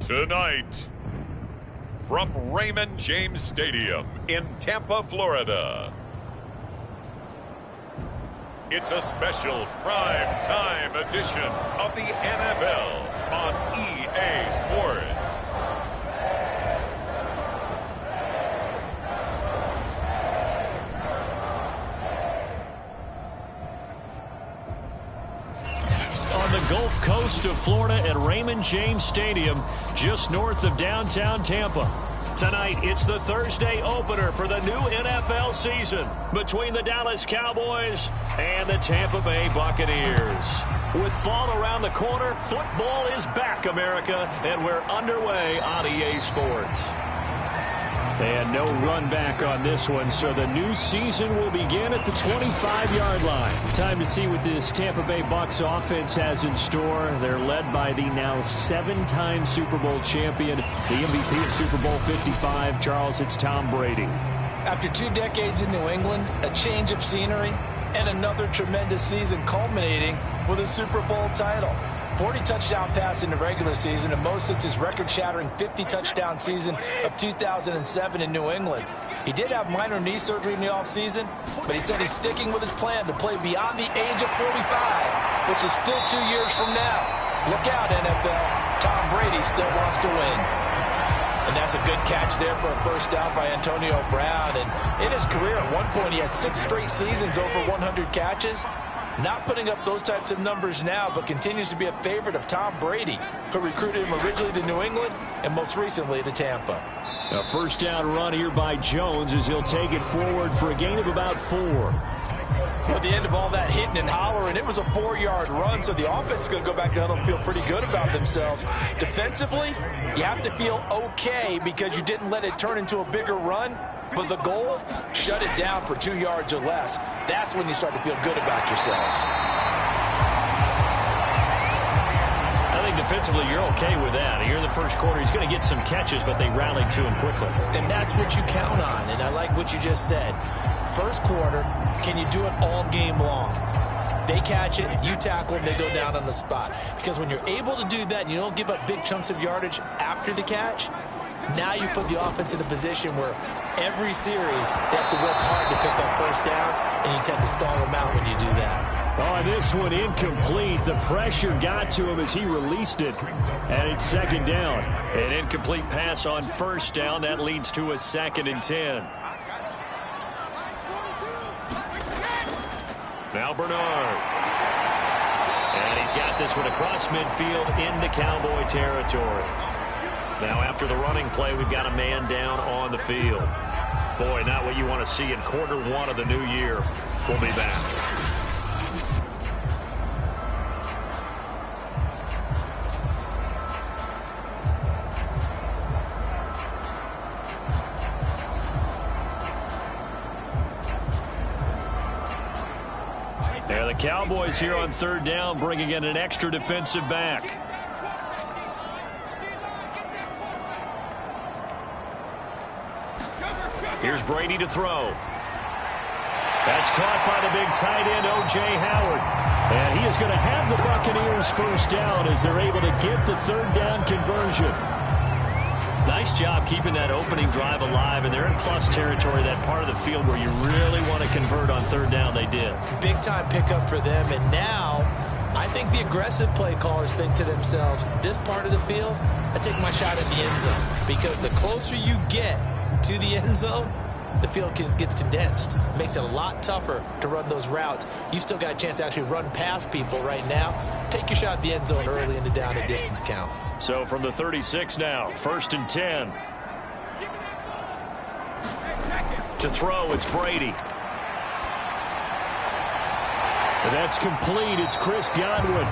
Tonight, from Raymond James Stadium in Tampa, Florida, it's a special prime time edition of the NFL on EA Sports. On the Gulf Coast of Florida at Raymond James Stadium, just north of downtown Tampa. Tonight, it's the Thursday opener for the new NFL season between the Dallas Cowboys and the Tampa Bay Buccaneers. With fall around the corner, football is back, America, and we're underway on EA Sports. And no run back on this one, so the new season will begin at the 25-yard line. Time to see what this Tampa Bay Bucs offense has in store. They're led by the now 7-time Super Bowl champion, the MVP of Super Bowl 55. Charles, it's Tom Brady. After 2 decades in New England, a change of scenery, and another tremendous season culminating with a Super Bowl title. 40 touchdown pass in the regular season, and most since his record-shattering 50-touchdown season of 2007 in New England. He did have minor knee surgery in the offseason, but he said he's sticking with his plan to play beyond the age of 45, which is still 2 years from now. Look out, NFL. Tom Brady still wants to win. And that's a good catch there for a first down by Antonio Brown. And in his career, at one point, he had 6 straight seasons over 100 catches. Not putting up those types of numbers now, but continues to be a favorite of Tom Brady, who recruited him originally to New England and most recently to Tampa. A first down run here by Jones as he'll take it forward for a gain of about 4. At the end of all that hitting and hollering, it was a 4-yard run, so the offense is going to go back down and feel pretty good about themselves. Defensively, you have to feel okay because you didn't let it turn into a bigger run. But the goal, shut it down for 2 yards or less. That's when you start to feel good about yourselves. I think defensively you're okay with that. Here in the first quarter, he's going to get some catches, but they rallied to him quickly. And that's what you count on, and I like what you just said. First quarter, can you do it all game long? They catch it, you tackle them, they go down on the spot. Because when you're able to do that and you don't give up big chunks of yardage after the catch, now you put the offense in a position where every series they have to work hard to pick up first downs, and you tend to stall them out when you do that. Oh, this one incomplete. The pressure got to him as he released it, and it's second down. An incomplete pass on first down. That leads to a 2nd and 10. Now Bernard. And he's got this one across midfield into Cowboy territory. Now after the running play, we've got a man down on the field. Boy, not what you want to see in quarter 1 of the new year. We'll be back. There, the Cowboys here on third down, bringing in an extra defensive back. Here's Brady to throw. That's caught by the big tight end, O.J. Howard. And he is going to have the Buccaneers first down as they're able to get the third down conversion. Nice job keeping that opening drive alive, and they're in plus territory, that part of the field where you really want to convert on third down. They did. Big-time pickup for them, and now I think the aggressive play callers think to themselves, this part of the field, I take my shot at the end zone, because the closer you get to the end zone, the field gets condensed. It makes it a lot tougher to run those routes. You still got a chance to actually run past people right now. Take your shot at the end zone early in the down and distance count. So from the 36 now, 1st and 10. To throw, it's Brady. And that's complete. It's Chris Godwin.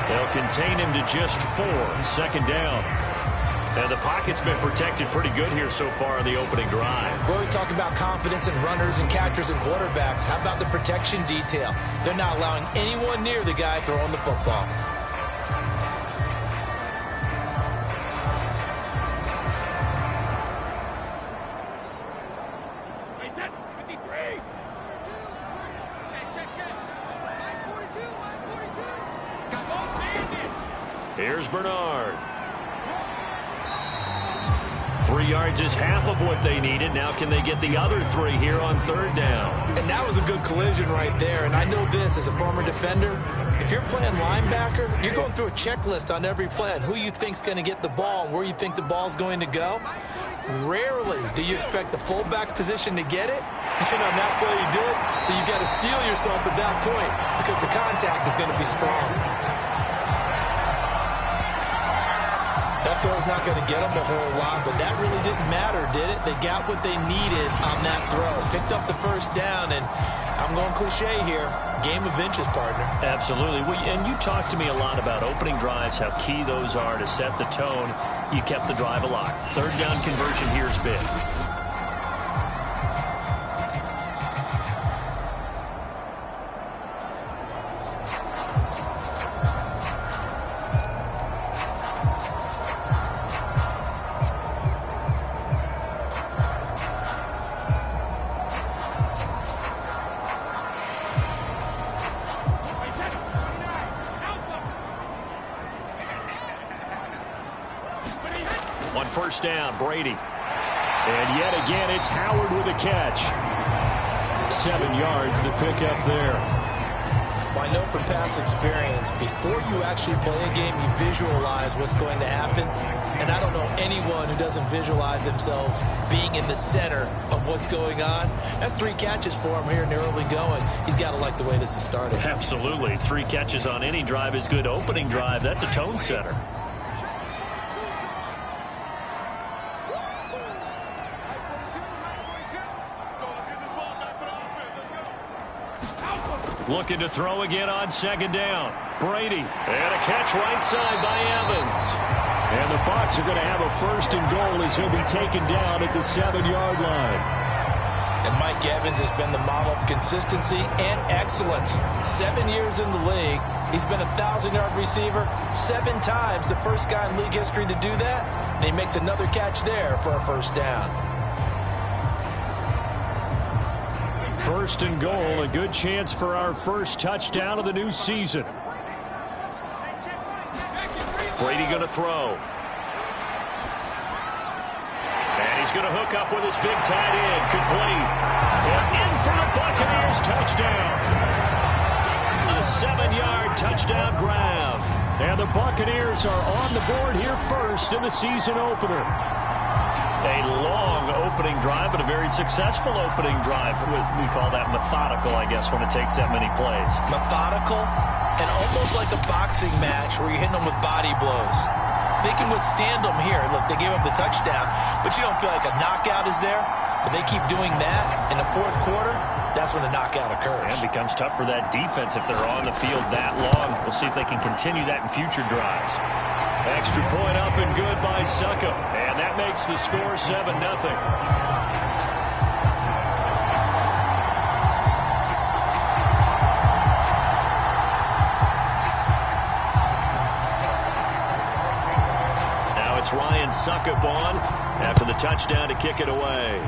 They'll contain him to just 4. 2nd down. And the pocket's been protected pretty good here so far in the opening drive. We always talk about confidence in runners and catchers and quarterbacks. How about the protection detail? They're not allowing anyone near the guy throwing the football. Here's Bernard. 3 yards is half of what they needed. Now can they get the other 3 here on 3rd down? And that was a good collision right there. And I know this as a former defender. If you're playing linebacker, you're going through a checklist on every play on who you think's going to get the ball and where you think the ball's going to go. Rarely do you expect the fullback position to get it. And on that play, you do it. So you've got to steel yourself at that point because the contact is going to be strong. That throw's not going to get them a whole lot, but that really didn't matter, did it? They got what they needed on that throw. Picked up the 1st down, and I'm going cliche here. Game of inches, partner. Absolutely. Well, and you talked to me a lot about opening drives, how key those are to set the tone. You kept the drive alive. 3rd down conversion here is big. On 1st down, Brady. And yet again, it's Howard with a catch. 7 yards, the pickup there. Well, I know from past experience, before you actually play a game, you visualize what's going to happen. And I don't know anyone who doesn't visualize themselves being in the center of what's going on. That's 3 catches for him here in the early going. He's got to like the way this is started. Absolutely. 3 catches on any drive is good. Opening drive, that's a tone setter. Looking to throw again on 2nd down. Brady. And a catch right side by Evans. And the Bucs are going to have a 1st and goal as he'll be taken down at the 7-yard line. And Mike Evans has been the model of consistency and excellence. 7 years in the league. He's been a 1,000-yard receiver 7 times, the first guy in league history to do that. And he makes another catch there for a 1st down. 1st and goal, a good chance for our 1st touchdown of the new season. Brady going to throw. And he's going to hook up with his big tight end. Complete. And in for the Buccaneers touchdown. A 7-yard touchdown grab. And the Buccaneers are on the board here first in the season opener. A long opening drive, but a very successful opening drive. We call that methodical, I guess, when it takes that many plays. Methodical and almost like a boxing match where you're hitting them with body blows. They can withstand them here. Look, they gave up the touchdown, but you don't feel like a knockout is there. But they keep doing that in the 4th quarter. That's when the knockout occurs. And it becomes tough for that defense if they're on the field that long. We'll see if they can continue that in future drives. Extra point up and good by Suckup. And that makes the score 7-0. Now it's Ryan Suckup on after the touchdown to kick it away.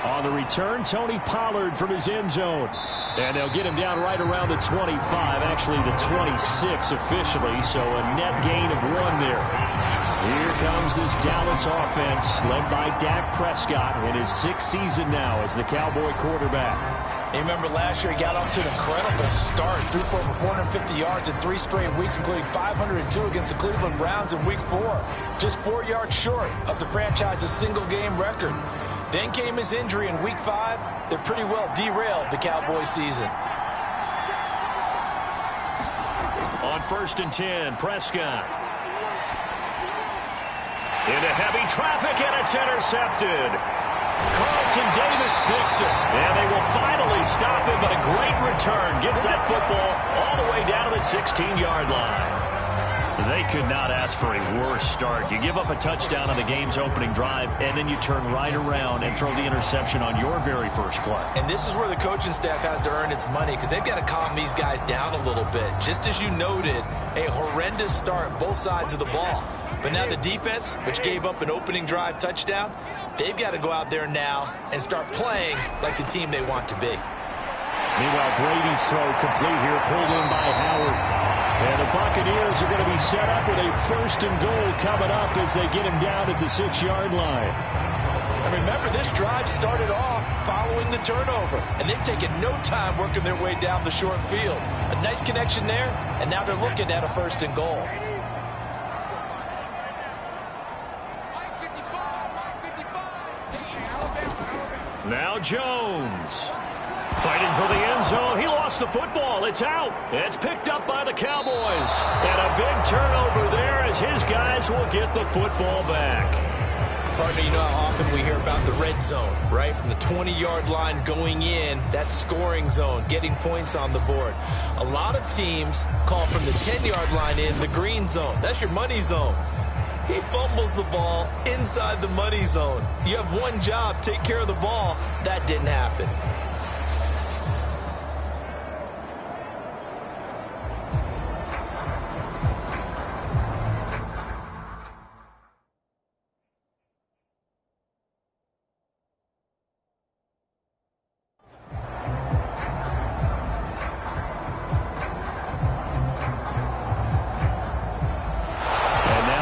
On the return, Tony Pollard from his end zone. And they'll get him down right around the 25, actually the 26 officially, so a net gain of 1 there. Here comes this Dallas offense, led by Dak Prescott in his 6th season now as the Cowboy quarterback. You remember last year he got off to an incredible start, threw for over 450 yards in 3 straight weeks, including 502 against the Cleveland Browns in Week 4. Just 4 yards short of the franchise's single-game record. Then came his injury in Week 5 that pretty well derailed the Cowboys season. On 1st and 10, Prescott. Into heavy traffic, and it's intercepted. Carlton Davis picks it, and they will finally stop him, but a great return. Gets that football all the way down to the 16-yard line. They could not ask for a worse start. You give up a touchdown on the game's opening drive, and then you turn right around and throw the interception on your very first play. And this is where the coaching staff has to earn its money because they've got to calm these guys down a little bit. Just as you noted, a horrendous start, both sides of the ball. But now the defense, which gave up an opening drive touchdown, they've got to go out there now and start playing like the team they want to be. Meanwhile, Brady's throw complete here, pulled in by Howard. And the Buccaneers are going to be set up with a 1st and goal coming up as they get him down at the 6-yard line. And remember, this drive started off following the turnover, and they've taken no time working their way down the short field. A nice connection there, and now they're looking at a 1st and goal. Now Jones. Fighting for the end zone. He lost the football. It's out. It's picked up by the Cowboys. And a big turnover there as his guys will get the football back. Partner, you know how often we hear about the red zone, right? From the 20-yard line going in, that scoring zone, getting points on the board. A lot of teams call from the 10-yard line in the green zone. That's your money zone. He fumbles the ball inside the money zone. You have one job, take care of the ball. That didn't happen.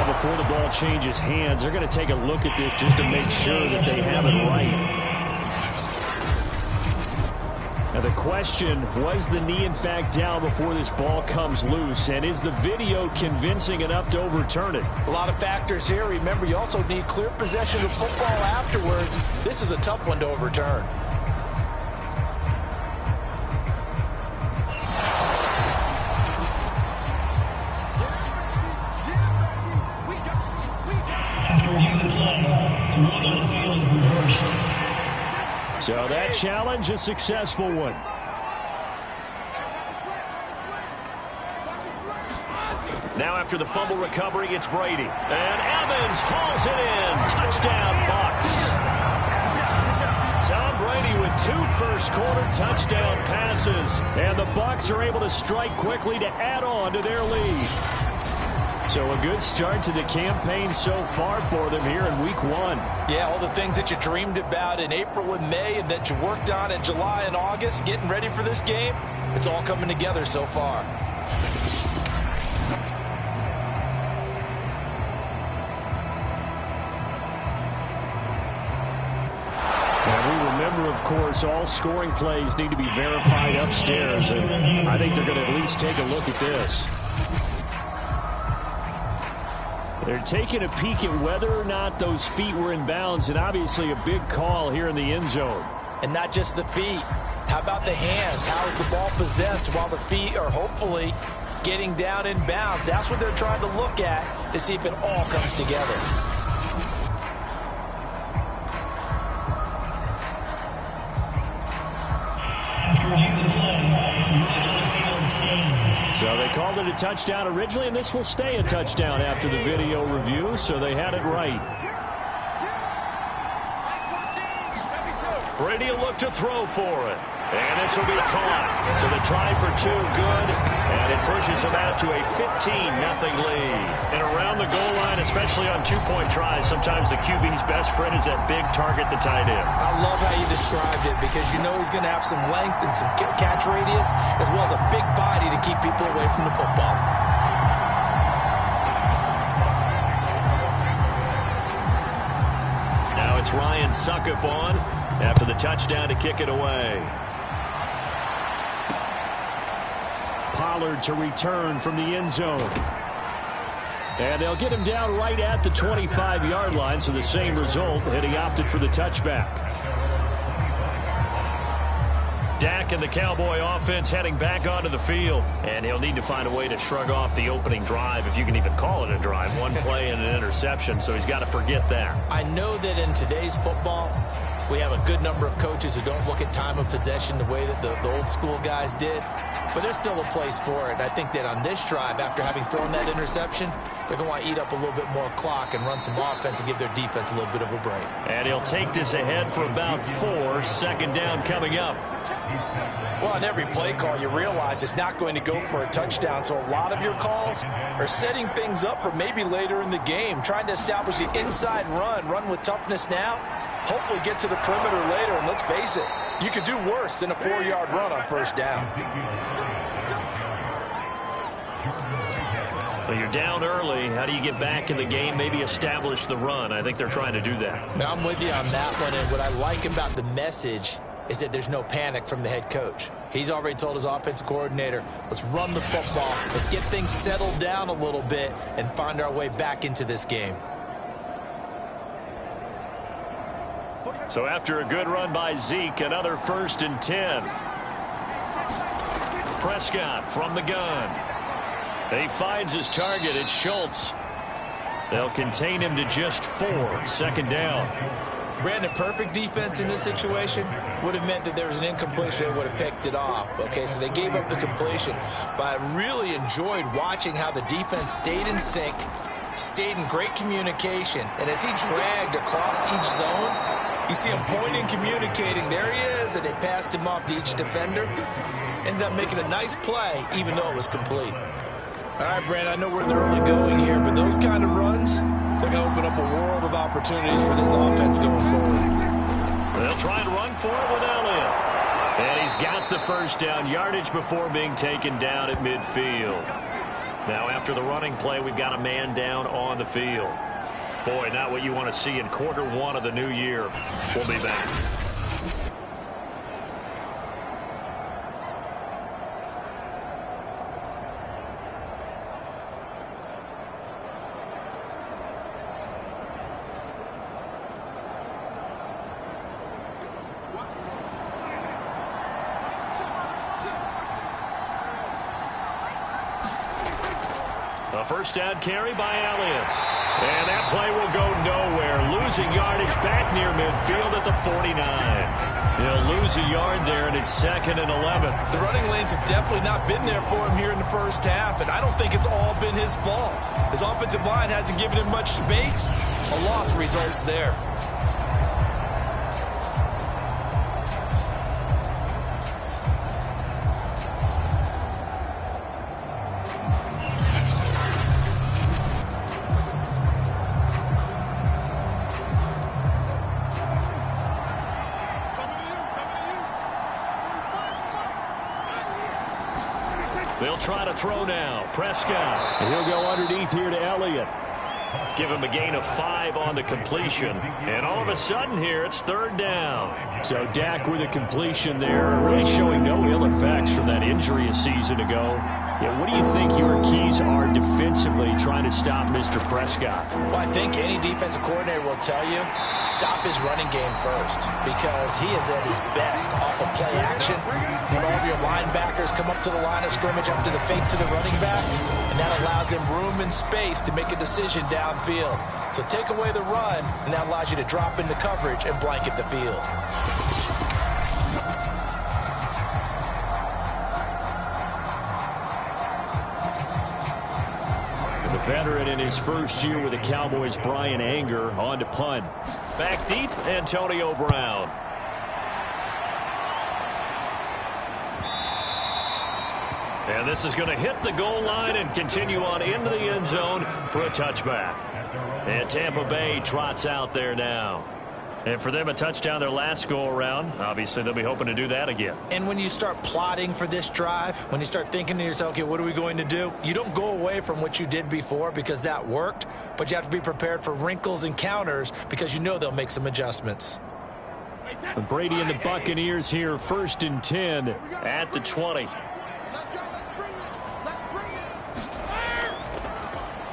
Before the ball changes hands, they're going to take a look at this just to make sure that they have it right. Now the question, was the knee in fact down before this ball comes loose? And is the video convincing enough to overturn it? A lot of factors here. Remember, you also need clear possession of football afterwards. This is a tough one to overturn. So that challenge, a successful one. Now after the fumble recovery, it's Brady. And Evans hauls it in. Touchdown, Bucs. Tom Brady with 2 first-quarter touchdown passes. And the Bucs are able to strike quickly to add on to their lead. So a good start to the campaign so far for them here in Week 1. Yeah, all the things that you dreamed about in April and May and that you worked on in July and August, getting ready for this game, it's all coming together so far. And we remember, of course, all scoring plays need to be verified upstairs, and I think they're going to at least take a look at this. They're taking a peek at whether or not those feet were in bounds, and obviously a big call here in the end zone. And not just the feet. How about the hands? How is the ball possessed while the feet are hopefully getting down in bounds? That's what they're trying to look at to see if it all comes together. After reviewing the play, so they called it a touchdown originally, and this will stay a touchdown after the video review, so they had it right. Brady will look to throw for it. And this will be caught. So the try for 2 good, and it pushes them out to a 15-0 lead. And around the goal line, especially on 2-point tries, sometimes the QB's best friend is that big target, the tight end. I love how you described it because you know he's going to have some length and some catch radius as well as a big body to keep people away from the football. Now it's Ryan Suckup on after the touchdown to kick it away. Pollard to return from the end zone. And they'll get him down right at the 25-yard line, so the same result, and he opted for the touchback. Dak and the Cowboy offense heading back onto the field. And he'll need to find a way to shrug off the opening drive, if you can even call it a drive. 1 play and an interception, so he's got to forget that. I know that in today's football, we have a good number of coaches who don't look at time of possession the way that the old school guys did. But there's still a place for it. And I think that on this drive, after having thrown that interception, they're going to want to eat up a little bit more clock and run some offense and give their defense a little bit of a break. And he'll take this ahead for about 4. Second down coming up. Well, on every play call, you realize it's not going to go for a touchdown. So a lot of your calls are setting things up for maybe later in the game, trying to establish the inside run with toughness now, hopefully get to the perimeter later. And let's face it, you could do worse than a 4-yard run on first down. Well, you're down early. How do you get back in the game, maybe establish the run? I think they're trying to do that. Now, I'm with you on that one, and what I like about the message is that there's no panic from the head coach. He's already told his offensive coordinator, let's run the football, let's get things settled down a little bit and find our way back into this game. So after a good run by Zeke, another 1st and 10. Prescott from the gun. He finds his target. It's Schultz. They'll contain him to just 4. 2nd down. Brandon, perfect defense in this situation would have meant that there was an incompletion. They would have picked it off. Okay, so they gave up the completion. But I really enjoyed watching how the defense stayed in sync, stayed in great communication. And as he dragged across each zone, you see him pointing, communicating. There he is, and they passed him off to each defender. Ended up making a nice play, even though it was complete. All right, Brandon, I know we're in the early going here, but those kind of runs, they're going to open up a world of opportunities for this offense going forward. They'll try and run for it with Elliott. And he's got the 1st down, yardage before being taken down at midfield. Now, after the running play, we've got a man down on the field. Boy, not what you want to see in quarter 1 of the new year. We'll be back. A 1st down carry by Elliott. And that play will go nowhere. Losing yardage back near midfield at the 49. He'll lose a yard there, and it's 2nd and 11. The running lanes have definitely not been there for him here in the first half, and I don't think it's all been his fault. His offensive line hasn't given him much space. A loss results there. They'll try to throw now. Prescott. And he'll go underneath here to Elliott. Give him a gain of 5 on the completion. And all of a sudden here, it's 3rd down. So Dak with a completion there, really showing no ill effects from that injury a season ago. Yeah, what do you think your keys are defensively trying to stop Mr. Prescott? Well, I think any defensive coordinator will tell you, stop his running game first, because he is at his best off of play action. When all of your linebackers come up to the line of scrimmage after the fake to the running back, and that allows him room and space to make a decision downfield. So take away the run, and that allows you to drop into coverage and blanket the field. Veteran in his first year with the Cowboys, Brian Anger, on to punt. Back deep, Antonio Brown. And this is going to hit the goal line and continue on into the end zone for a touchback. And Tampa Bay trots out there now. And for them, a touchdown their last go-around. Obviously, they'll be hoping to do that again. And when you start plotting for this drive, when you start thinking to yourself, okay, what are we going to do? You don't go away from what you did before because that worked, but you have to be prepared for wrinkles and counters because you know they'll make some adjustments. And Brady and the Buccaneers here, 1st and 10 at the 20.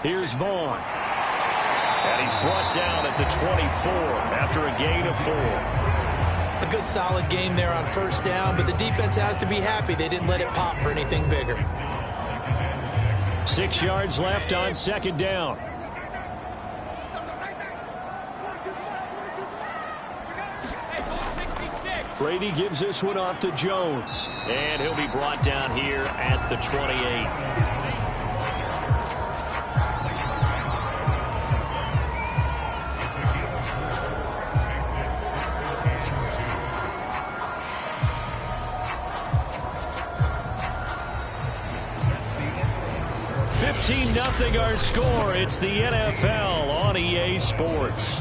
Here's Vaughn. And he's brought down at the 24 after a gain of 4. A good solid game there on 1st down, but the defense has to be happy they didn't let it pop for anything bigger. 6 yards left on 2nd down. Brady gives this one off to Jones. And he'll be brought down here at the 28. 15-0 our score. It's the NFL on EA Sports.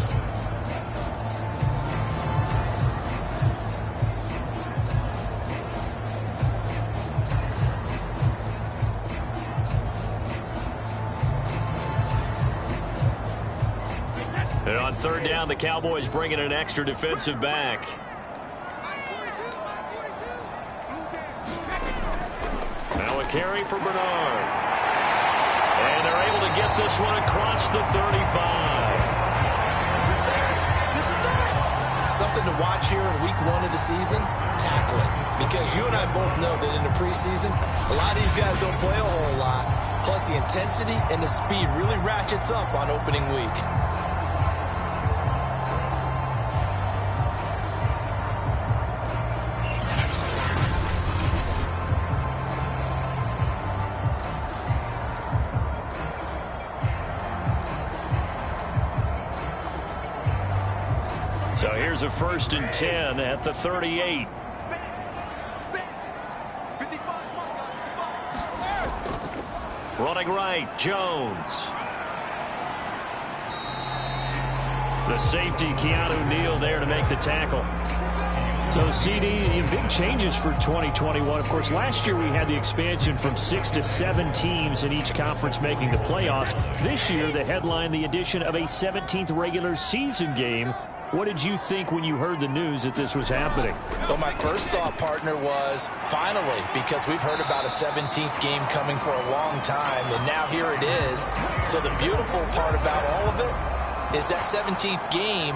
On third down, the Cowboys bring in an extra defensive back. Now a carry for Bernard. And they're able to get this one across the 35. Something to watch here in week 1 of the season, tackling. Because you and I both know that in the preseason, a lot of these guys don't play a whole lot. Plus the intensity and the speed really ratchets up on opening week. So here's a 1st and 10 at the 38. Running right, Jones. The safety, Keanu Neal, there to make the tackle. So, CD, big changes for 2021. Of course, last year we had the expansion from 6 to 7 teams in each conference making the playoffs. This year, the headline, the addition of a 17th regular season game. What did you think when you heard the news that this was happening? Well, my first thought, partner, was finally, because we've heard about a 17th game coming for a long time, and now here it is. So the beautiful part about all of it is that 17th game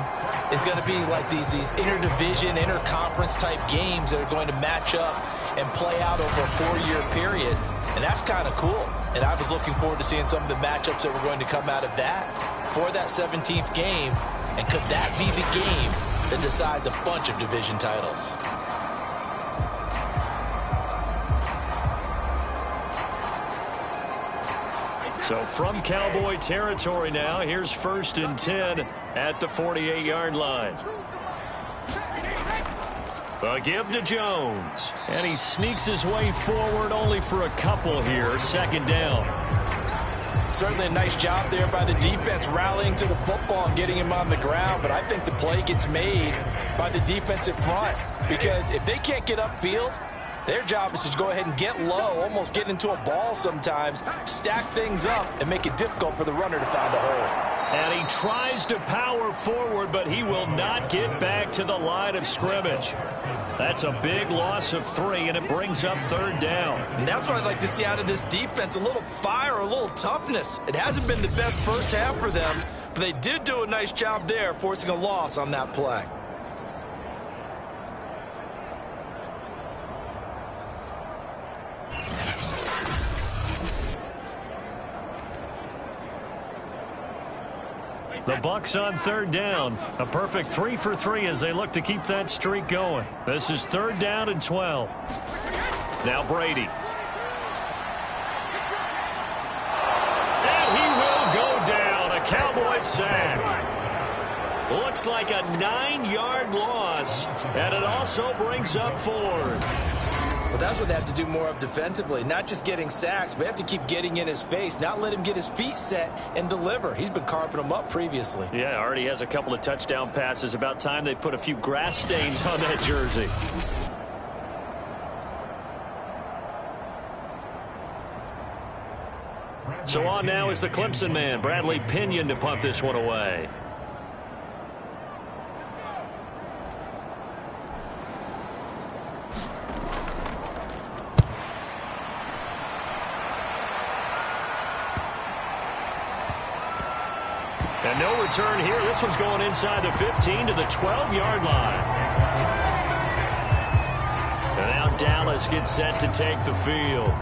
is going to be like these interdivision, interconference type games that are going to match up and play out over a 4-year period. And that's kind of cool. And I was looking forward to seeing some of the matchups that were going to come out of that for that 17th game. And could that be the game that decides a bunch of division titles? So from Cowboy territory now, here's 1st and 10 at the 48-yard line. A give to Jones. And he sneaks his way forward only for a couple here. 2nd down. Certainly a nice job there by the defense rallying to the football and getting him on the ground, but I think the play gets made by the defensive front because if they can't get upfield, their job is to go ahead and get low, almost get into a ball sometimes, stack things up, and make it difficult for the runner to find a hole. And he tries to power forward, but he will not get back to the line of scrimmage. That's a big loss of 3, and it brings up 3rd down. And that's what I'd like to see out of this defense, a little fire, a little toughness. It hasn't been the best first half for them, but they did do a nice job there, forcing a loss on that play. The Bucs on 3rd down. A perfect 3 for 3 as they look to keep that streak going. This is 3rd down and 12. Now Brady. And he will go down. A Cowboys sack. Looks like a 9-yard loss. And it also brings up 4th. Well, that's what they have to do more of defensively, not just getting sacks, but they have to keep getting in his face, not let him get his feet set and deliver. He's been carving them up previously. Yeah, already has a couple of touchdown passes. About time they put a few grass stains on that jersey. So on now is the Clemson man, Bradley Pinion, to punt this one away. And no return here. This one's going inside the 15 to the 12-yard line. And now Dallas gets set to take the field.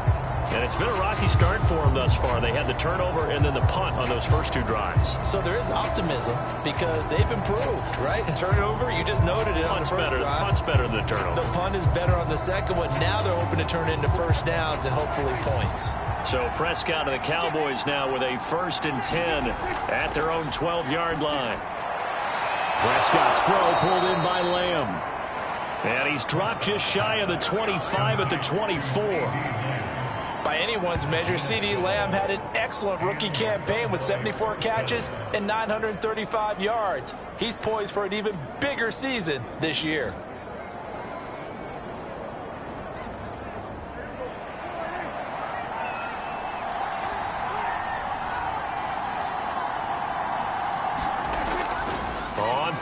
And it's been a rocky start for them thus far. They had the turnover and then the punt on those first 2 drives. So there is optimism because they've improved, right? Turnover, you just noted it. Punt's better than the turnover. The punt is better on the second one. Now they're hoping to turn into first downs and hopefully points. So Prescott and the Cowboys now with a 1st and 10 at their own 12-yard line. Prescott's throw pulled in by Lamb. And he's dropped just shy of the 25 at the 24. By anyone's measure, CeeDee Lamb had an excellent rookie campaign with 74 catches and 935 yards. He's poised for an even bigger season this year.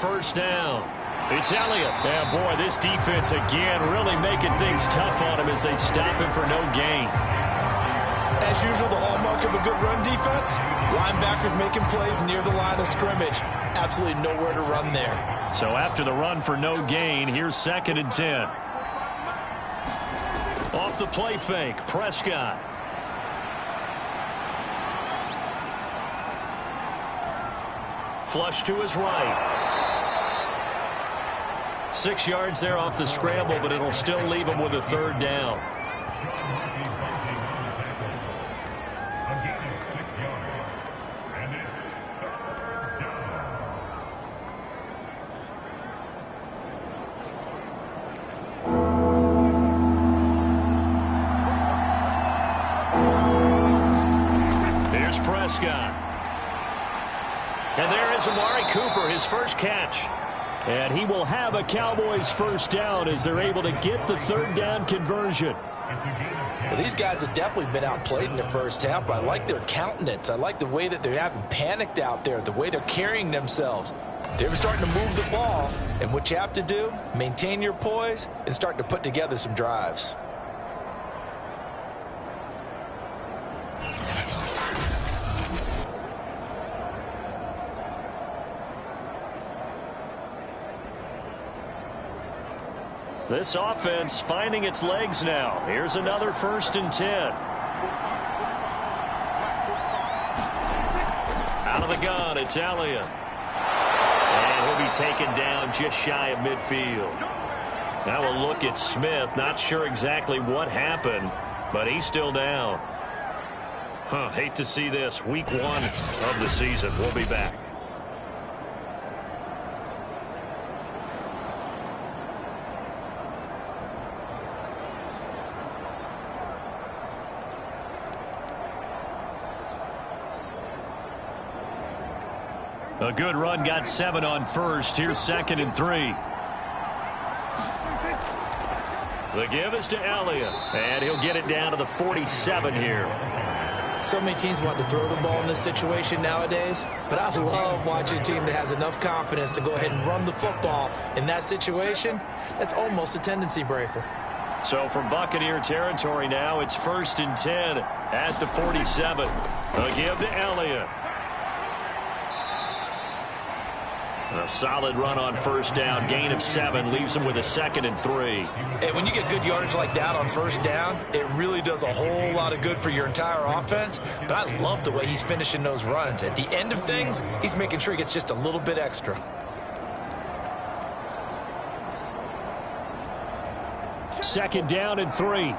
first down. It's Elliott. Yeah, boy, this defense again really making things tough on him as they stop him for no gain. As usual, the hallmark of a good run defense, linebackers making plays near the line of scrimmage. Absolutely nowhere to run there. So after the run for no gain, here's 2nd and 10. Off the play fake, Prescott. Flush to his right. 6 yards there off the scramble, but it'll still leave him with a 3rd down. Here's Prescott. And there is Amari Cooper, his first catch. And he will have a Cowboys first down as they're able to get the 3rd down conversion. Well, these guys have definitely been outplayed in the first half, but I like their countenance. I like the way that they haven't panicked out there, the way they're carrying themselves. They're starting to move the ball, and what you have to do, maintain your poise and start to put together some drives. This offense finding its legs now. Here's another 1st and 10. Out of the gun, it's Elliott. And he'll be taken down just shy of midfield. Now we'll look at Smith. Not sure exactly what happened, but he's still down. Hate to see this. Week 1 of the season. We'll be back. A good run, got 7 on first. Here's 2nd and 3. The give is to Elliott, and he'll get it down to the 47 here. So many teams want to throw the ball in this situation nowadays, but I love watching a team that has enough confidence to go ahead and run the football. In that situation, that's almost a tendency breaker. So from Buccaneer territory now, it's 1st and 10 at the 47. A give to Elliott. A solid run on first down. Gain of 7 leaves him with a 2nd and 3. And when you get good yardage like that on first down, it really does a whole lot of good for your entire offense. But I love the way he's finishing those runs. At the end of things, he's making sure he gets just a little bit extra. Second down and 3.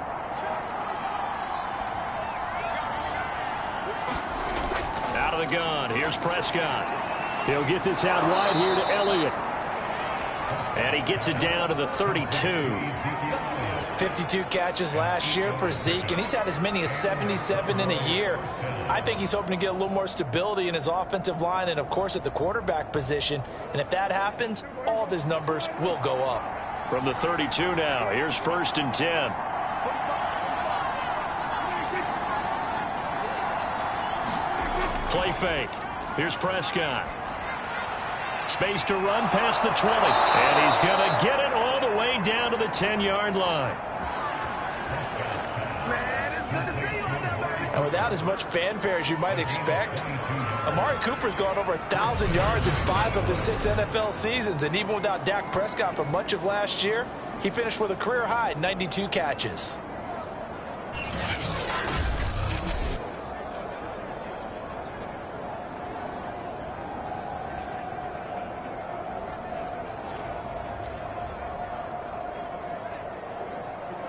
Out of the gun. Here's Prescott. He'll get this out wide here to Elliott. And he gets it down to the 32. 52 catches last year for Zeke, and he's had as many as 77 in a year. I think he's hoping to get a little more stability in his offensive line and, of course, at the quarterback position. And if that happens, all of his numbers will go up. From the 32 now, here's 1st and 10. Play fake. Here's Prescott. Space to run past the 20. And he's going to get it all the way down to the 10-yard line. And without as much fanfare as you might expect, Amari Cooper's gone over 1,000 yards in 5 of his 6 NFL seasons. And even without Dak Prescott for much of last year, he finished with a career-high 92 catches.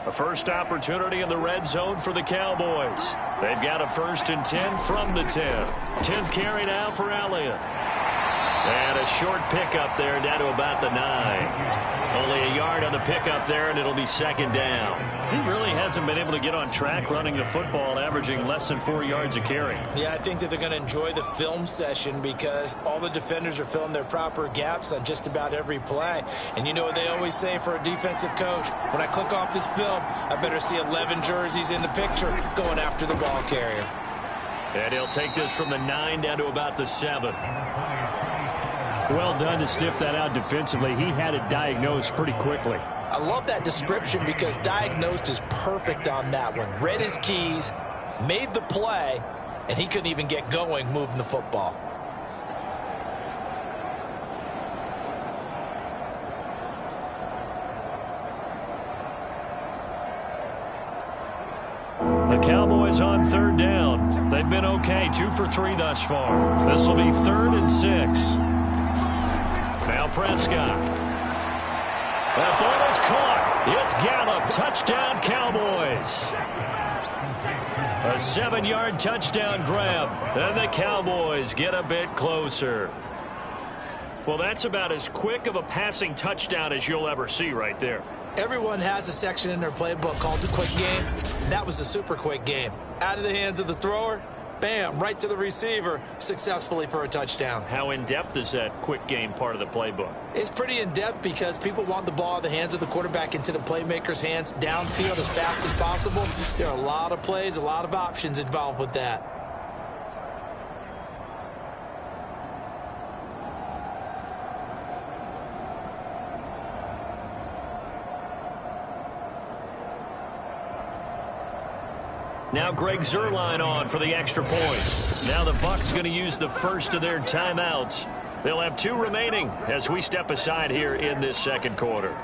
A first opportunity in the red zone for the Cowboys. They've got a 1st and 10 from the 10. 10th carry now for Elliott. And a short pickup there down to about the 9. Only a yard on the pickup there, and it'll be 2nd down. He really hasn't been able to get on track running the football, averaging less than 4 yards a carry. Yeah, I think that they're going to enjoy the film session because all the defenders are filling their proper gaps on just about every play. And you know what they always say for a defensive coach? When I click off this film, I better see 11 jerseys in the picture going after the ball carrier. And he'll take this from the 9 down to about the 7. Well done to sniff that out defensively. He had it diagnosed pretty quickly. I love that description because diagnosed is perfect on that one. Read his keys, made the play, and he couldn't even get going moving the football. The Cowboys on third down. They've been okay, 2 for 3 thus far. This will be 3rd and 6. Now Prescott. That ball is caught. It's Gallup. Touchdown, Cowboys. A 7-yard touchdown grab. And the Cowboys get a bit closer. Well, that's about as quick of a passing touchdown as you'll ever see right there. Everyone has a section in their playbook called the quick game. That was a super quick game. Out of the hands of the thrower, bam, right to the receiver, successfully for a touchdown. How in-depth is that quick game part of the playbook? It's pretty in-depth because people want the ball in the hands of the quarterback into the playmaker's hands downfield as fast as possible. There are a lot of plays, a lot of options involved with that. Now Greg Zuerlein on for the extra point. Now the Bucs going to use the first of their timeouts. They'll have 2 remaining as we step aside here in this second quarter.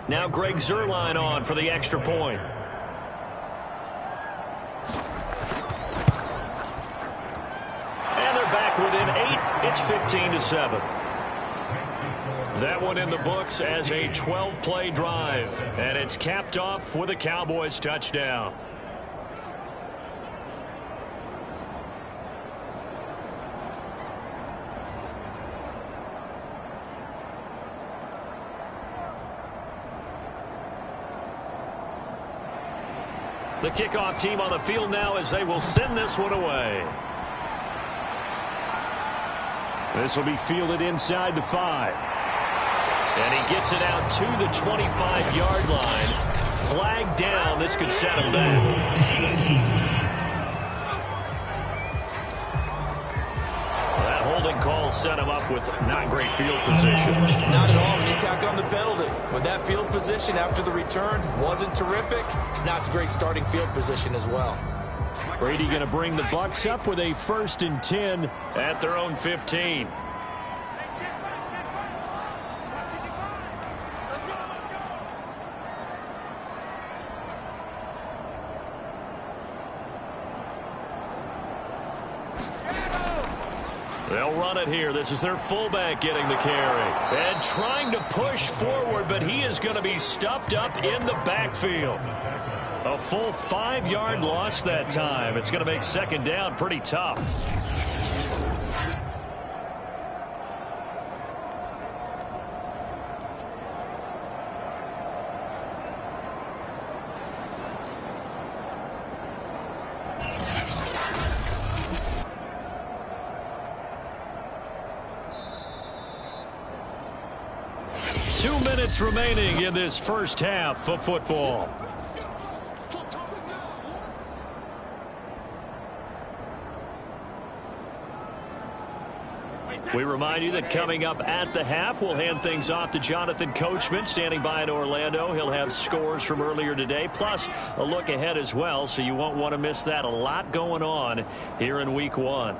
Now Greg Zuerlein on for the extra point. And they're back within 8. It's 15-7. That one in the books as a 12-play drive. And it's capped off with a Cowboys touchdown. The kickoff team on the field now as they will send this one away. This will be fielded inside the 5. And he gets it out to the 25-yard line. Flag down. This could set him back. That holding call set him up with not great field position. Not at all when you tack on the penalty. With that field position after the return wasn't terrific, it's not a great starting field position as well. Brady going to bring the Bucs up with a 1st and 10 at their own 15. They'll run it here. This is their fullback getting the carry. And trying to push forward, but he is going to be stuffed up in the backfield. A full 5-yard loss that time. It's going to make second down pretty tough. Remaining in this first half of football. We remind you that coming up at the half, we'll hand things off to Jonathan Coachman standing by in Orlando. He'll have scores from earlier today, plus a look ahead as well, so you won't want to miss that. A lot going on here in Week 1.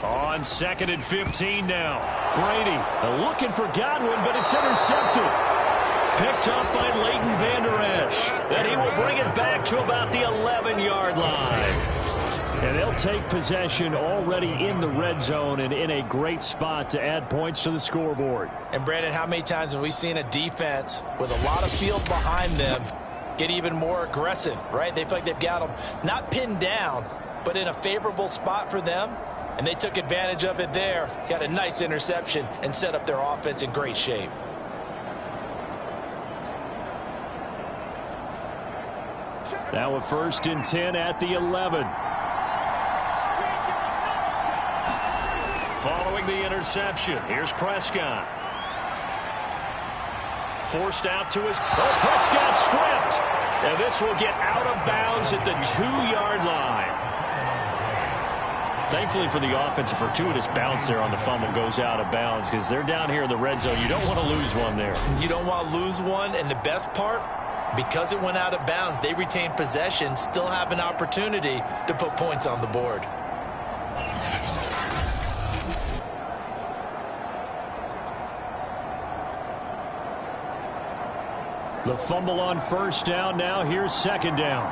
On 2nd and 15 now. Brady looking for Godwin, but it's intercepted. Picked up by Leighton Vander Esch. And he will bring it back to about the 11-yard line. And they'll take possession already in the red zone and in a great spot to add points to the scoreboard. And, Brandon, how many times have we seen a defense with a lot of field behind them get even more aggressive, right? They feel like they've got them not pinned down, but in a favorable spot for them. And they took advantage of it there. Got a nice interception and set up their offense in great shape. Now a 1st and 10 at the 11. Following the interception, here's Prescott. forced out to his... Oh, Prescott stripped. And this will get out of bounds at the 2-yard line. Thankfully for the offense, a fortuitous bounce there on the fumble goes out of bounds because they're down here in the red zone. You don't want to lose one there. You don't want to lose one, and the best part, because it went out of bounds, they retain possession, still have an opportunity to put points on the board. The fumble on first down. Now here's second down.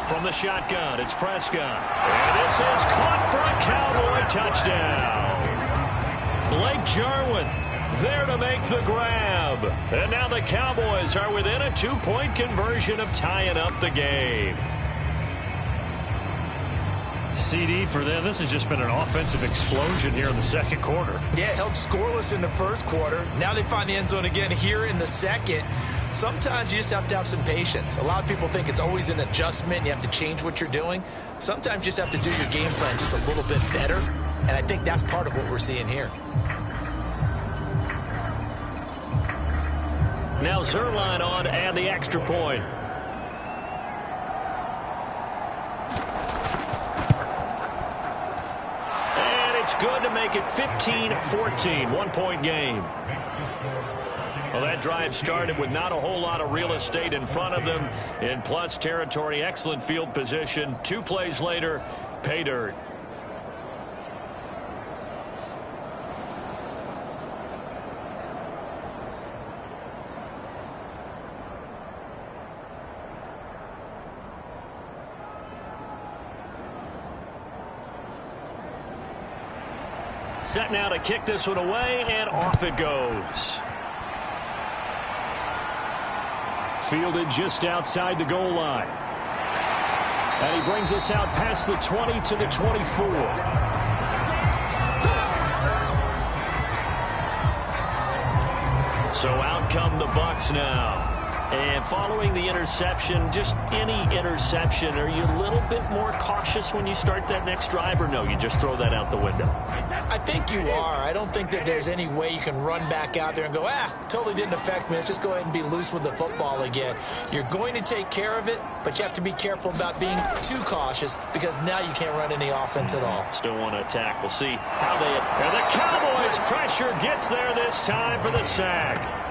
From the shotgun, it's Prescott. And this is caught for a Cowboy touchdown. Blake Jarwin there to make the grab. And now the Cowboys are within a 2-point conversion of tying up the game. CD for them. This has just been an offensive explosion here in the second quarter. Yeah, held scoreless in the first quarter. Now they find the end zone again here in the second. Sometimes you just have to have some patience. A lot of people think it's always an adjustment. You have to change what you're doing. Sometimes you just have to do your game plan just a little bit better. And I think that's part of what we're seeing here. Now Zerline on and the extra point. Good to make it 15-14, 1-point game. Well, that drive started with not a whole lot of real estate in front of them in plus territory. Excellent field position. 2 plays later, pay dirt. Set now to kick this one away, and off it goes. Fielded just outside the goal line. And he brings us out past the 20 to the 24. So out come the Bucs now. And following the interception, just any interception, are you a little bit more cautious when you start that next drive, or no, you just throw that out the window? I think you are. I don't think that there's any way you can run back out there and go, totally didn't affect me. Let's just go ahead and be loose with the football again. You're going to take care of it, but you have to be careful about being too cautious because now you can't run any offense at all. Still want to attack. We'll see how they... And the Cowboys pressure gets there this time for the sack.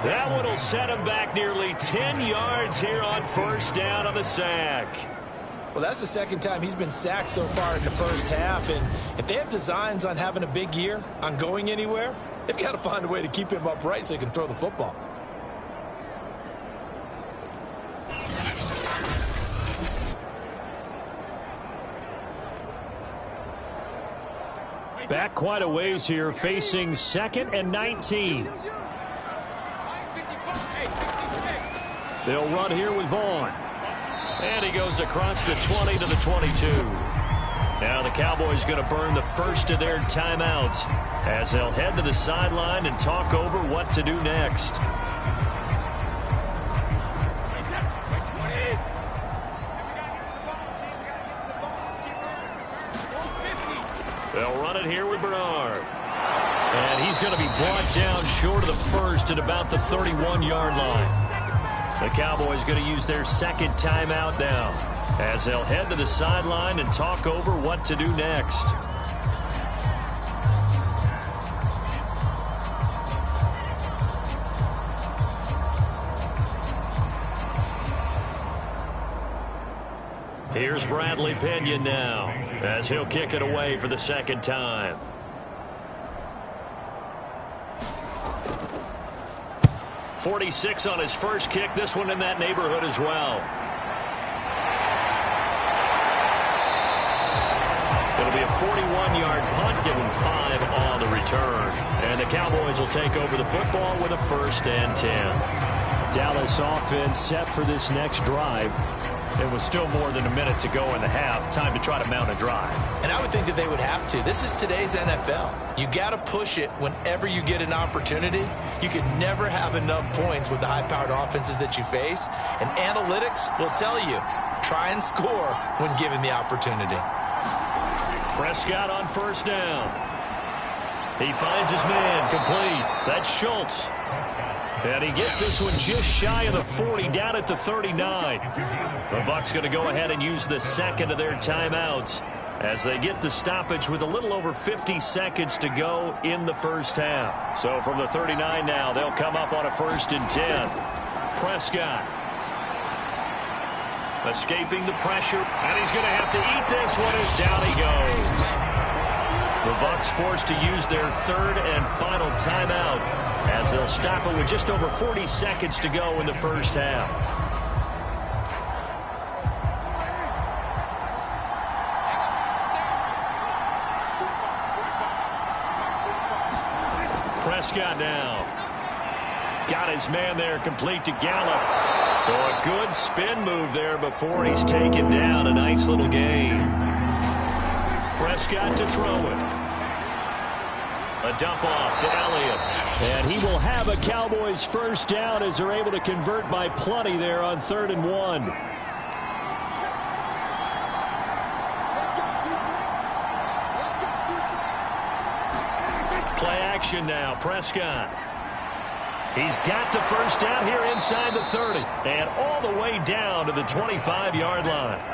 That one will set him back nearly 10 yards here on first down on the sack. Well, that's the second time he's been sacked so far in the first half. And if they have designs on having a big year, on going anywhere, they've got to find a way to keep him upright so he can throw the football. Back quite a ways here, facing 2nd and 19. They'll run here with Vaughn. And he goes across the 20 to the 22. Now the Cowboys going to burn the first of their timeouts as they'll head to the sideline and talk over what to do next. They'll run it here with Bernard. And he's going to be brought down short of the first at about the 31-yard line. The Cowboys going to use their second timeout now as they'll head to the sideline and talk over what to do next. Here's Bradley Pinion now as he'll kick it away for the second time. .46 on his first kick. This one in that neighborhood as well. It'll be a 41-yard punt, given 5 on the return. And the Cowboys will take over the football with a 1st and 10. Dallas offense set for this next drive. There was still more than a minute to go in the half. Time to try to mount a drive. And I would think that they would have to. This is today's NFL. You got to push it whenever you get an opportunity. You can never have enough points with the high-powered offenses that you face. And analytics will tell you, try and score when given the opportunity. Prescott on first down. He finds his man, complete. That's Schultz. And he gets this one just shy of the 40, down at the 39. The Bucs going to go ahead and use the second of their timeouts as they get the stoppage with a little over 50 seconds to go in the first half. So from the 39 now, they'll come up on a 1st and 10. Prescott escaping the pressure, and he's going to have to eat this one as down he goes. The Bucs forced to use their 3rd and final timeout as they'll stop it with just over 40 seconds to go in the first half. Prescott now. Got his man there, complete to Gallup. So a good spin move there before he's taken down. A nice little gain. Prescott to throw it. A dump off to Elliott. And he will have a Cowboys first down as they're able to convert by plenty there on 3rd and 1. Play action now. Prescott. He's got the first down here inside the 30. And all the way down to the 25-yard line.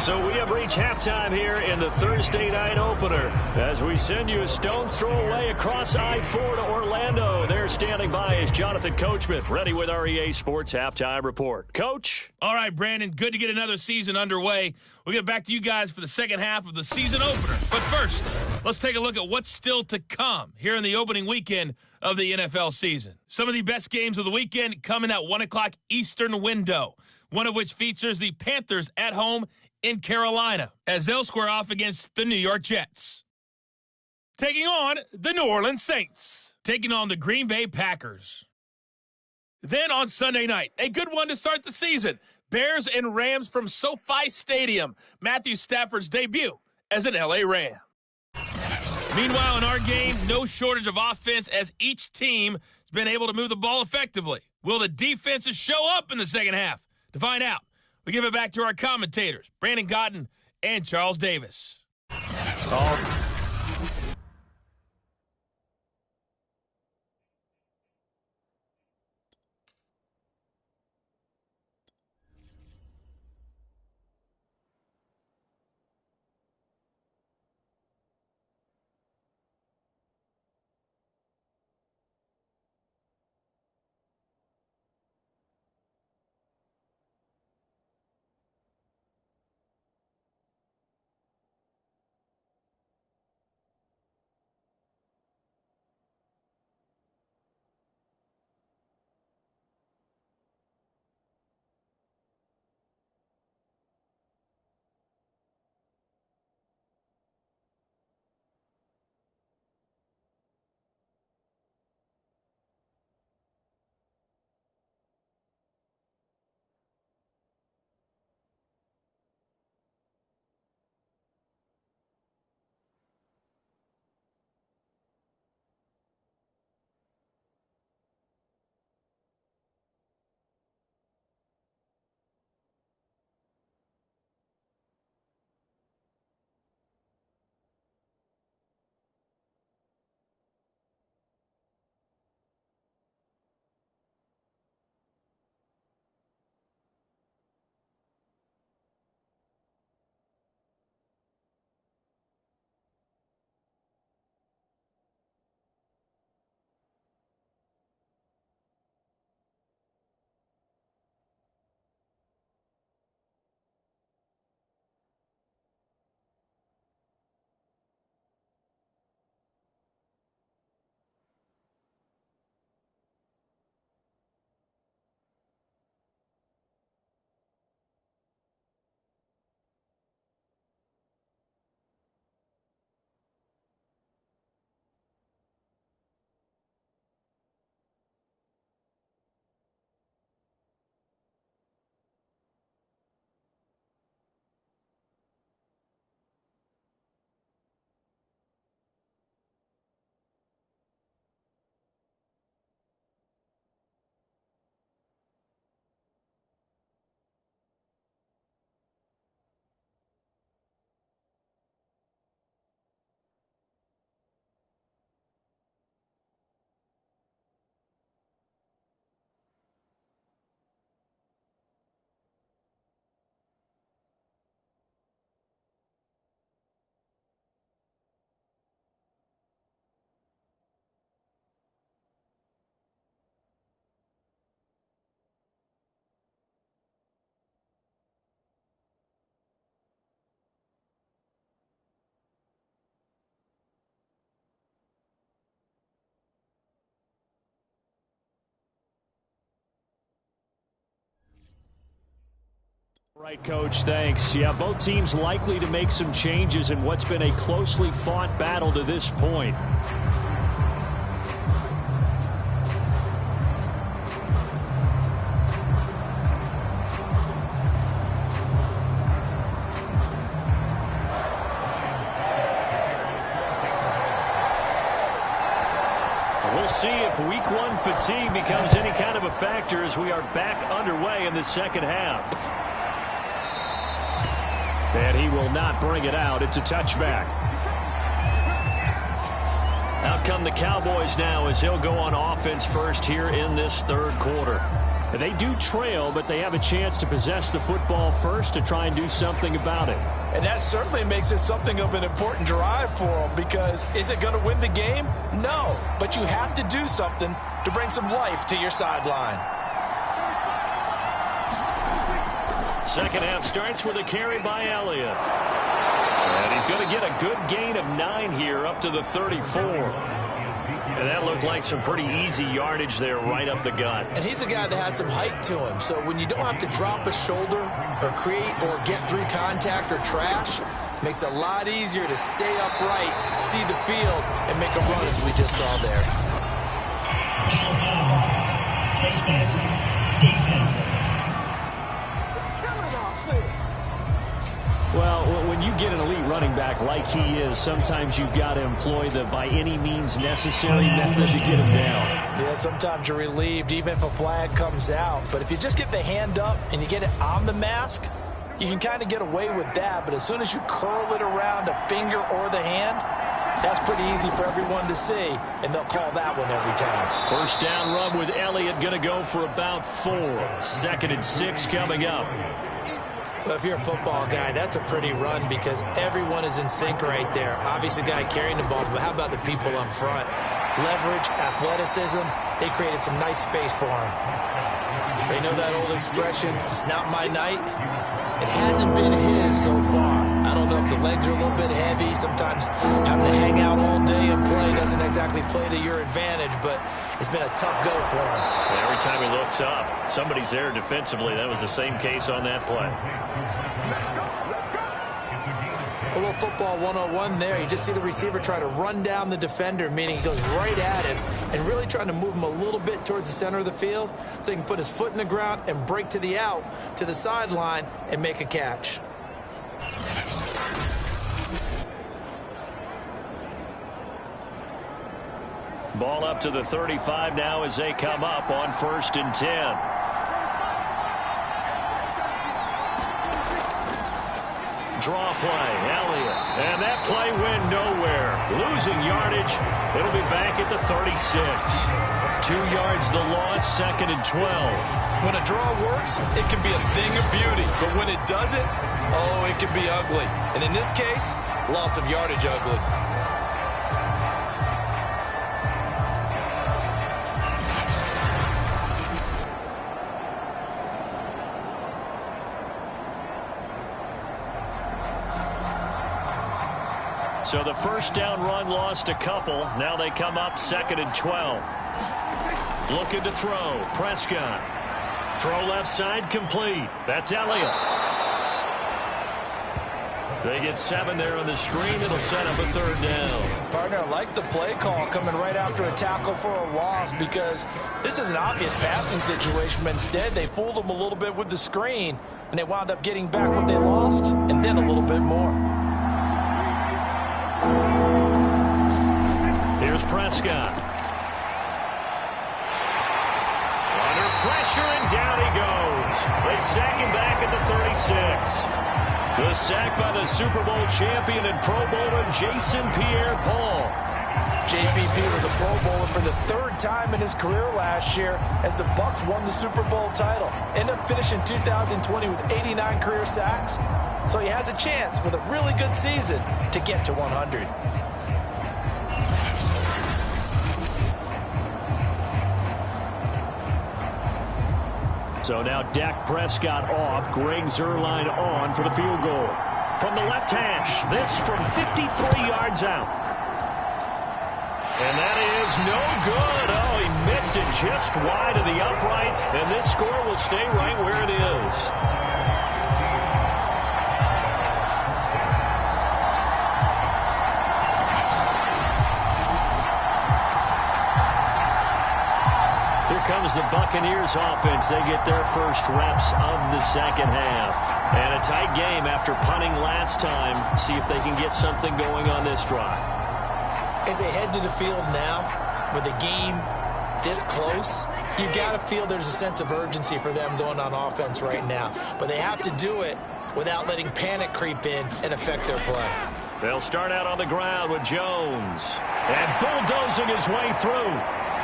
So we have reached halftime here in the Thursday night opener as we send you a stone's throw away across I-4 to Orlando. There standing by is Jonathan Coachman, ready with our EA Sports Halftime Report. Coach? All right, Brandon, good to get another season underway. We'll get back to you guys for the second half of the season opener. But first, let's take a look at what's still to come here in the opening weekend of the NFL season. Some of the best games of the weekend come in that 1 o'clock Eastern window, one of which features the Panthers at home in Carolina, as they'll square off against the New York Jets. Taking on the New Orleans Saints, taking on the Green Bay Packers. Then on Sunday night, a good one to start the season, Bears and Rams from SoFi Stadium, Matthew Stafford's debut as an LA Ram. Meanwhile, in our game, no shortage of offense as each team has been able to move the ball effectively. Will the defenses show up in the second half? To find out, we give it back to our commentators, Brandon Cotton and Charles Davis. Right, Coach, thanks. Yeah, both teams likely to make some changes in what's been a closely fought battle to this point. We'll see if week one fatigue becomes any kind of a factor as we are back underway in the second half. And he will not bring it out. It's a touchback. Out come the Cowboys now as he'll go on offense first here in this third quarter. And they do trail, but they have a chance to possess the football first to try and do something about it. And that certainly makes it something of an important drive for them, because is it going to win the game? No, but you have to do something to bring some life to your sideline. Second half starts with a carry by Elliott. And he's going to get a good gain of 9 here up to the 34. And that looked like some pretty easy yardage there right up the gut. And he's a guy that has some height to him. So when you don't have to drop a shoulder or create or get through contact or trash, it makes it a lot easier to stay upright, see the field, and make a run as we just saw there. Defense. Well, when you get an elite running back like he is, sometimes you've got to employ the by any means necessary method to get him down. Yeah, sometimes you're relieved even if a flag comes out. But if you just get the hand up and you get it on the mask, you can kind of get away with that. But as soon as you curl it around a finger or the hand, that's pretty easy for everyone to see, and they'll call that one every time. First down run with Elliott going to go for about 4. 2nd and 6 coming up. Well, if you're a football guy, that's a pretty run because everyone is in sync right there. Obviously, the guy carrying the ball, but how about the people up front? Leverage, athleticism, they created some nice space for him. They know that old expression, it's not my night. It hasn't been his so far. I don't know if the legs are a little bit heavy. Sometimes having to hang out all day and play doesn't exactly play to your advantage, but it's been a tough go for him. Every time he looks up, somebody's there defensively. That was the same case on that play. A little football 101 there. You just see the receiver try to run down the defender, meaning he goes right at him and really trying to move him a little bit towards the center of the field so he can put his foot in the ground and break to the out, to the sideline, and make a catch. Ball up to the 35 now as they come up on 1st and 10. Draw play, Elliott. And that play went nowhere. Losing yardage. It'll be back at the 36. 2 yards the loss, 2nd and 12. When a draw works, it can be a thing of beauty. But when it doesn't, oh, it can be ugly. And in this case, loss of yardage ugly. So the first down run lost a couple. Now they come up 2nd and 12. Looking to throw. Prescott. Throw left side complete. That's Elliott. They get 7 there on the screen. It'll set up a 3rd down. Partner, I like the play call coming right after a tackle for a loss because this is an obvious passing situation, but instead they fooled them a little bit with the screen, and they wound up getting back what they lost and then a little bit more. Here's Prescott. Under pressure, and down he goes. They sack him back at the 36. The sack by the Super Bowl champion and Pro Bowler Jason Pierre-Paul. JPP was a Pro Bowler for the 3rd time in his career last year as the Bucs won the Super Bowl title. Ended up finishing 2020 with 89 career sacks. So he has a chance with a really good season to get to 100. So now Dak Prescott off, Greg Zuerlein on for the field goal. From the left hash, this from 53 yards out. And that is no good. Oh, he missed it just wide of the upright, and this score will stay right where it is. comes the Buccaneers offense. They get their first reps of the second half. And a tight game after punting last time. See if they can get something going on this drive. As they head to the field now, with the game this close, you've got to feel there's a sense of urgency for them going on offense right now. But they have to do it without letting panic creep in and affect their play. They'll start out on the ground with Jones. And bulldozing his way through.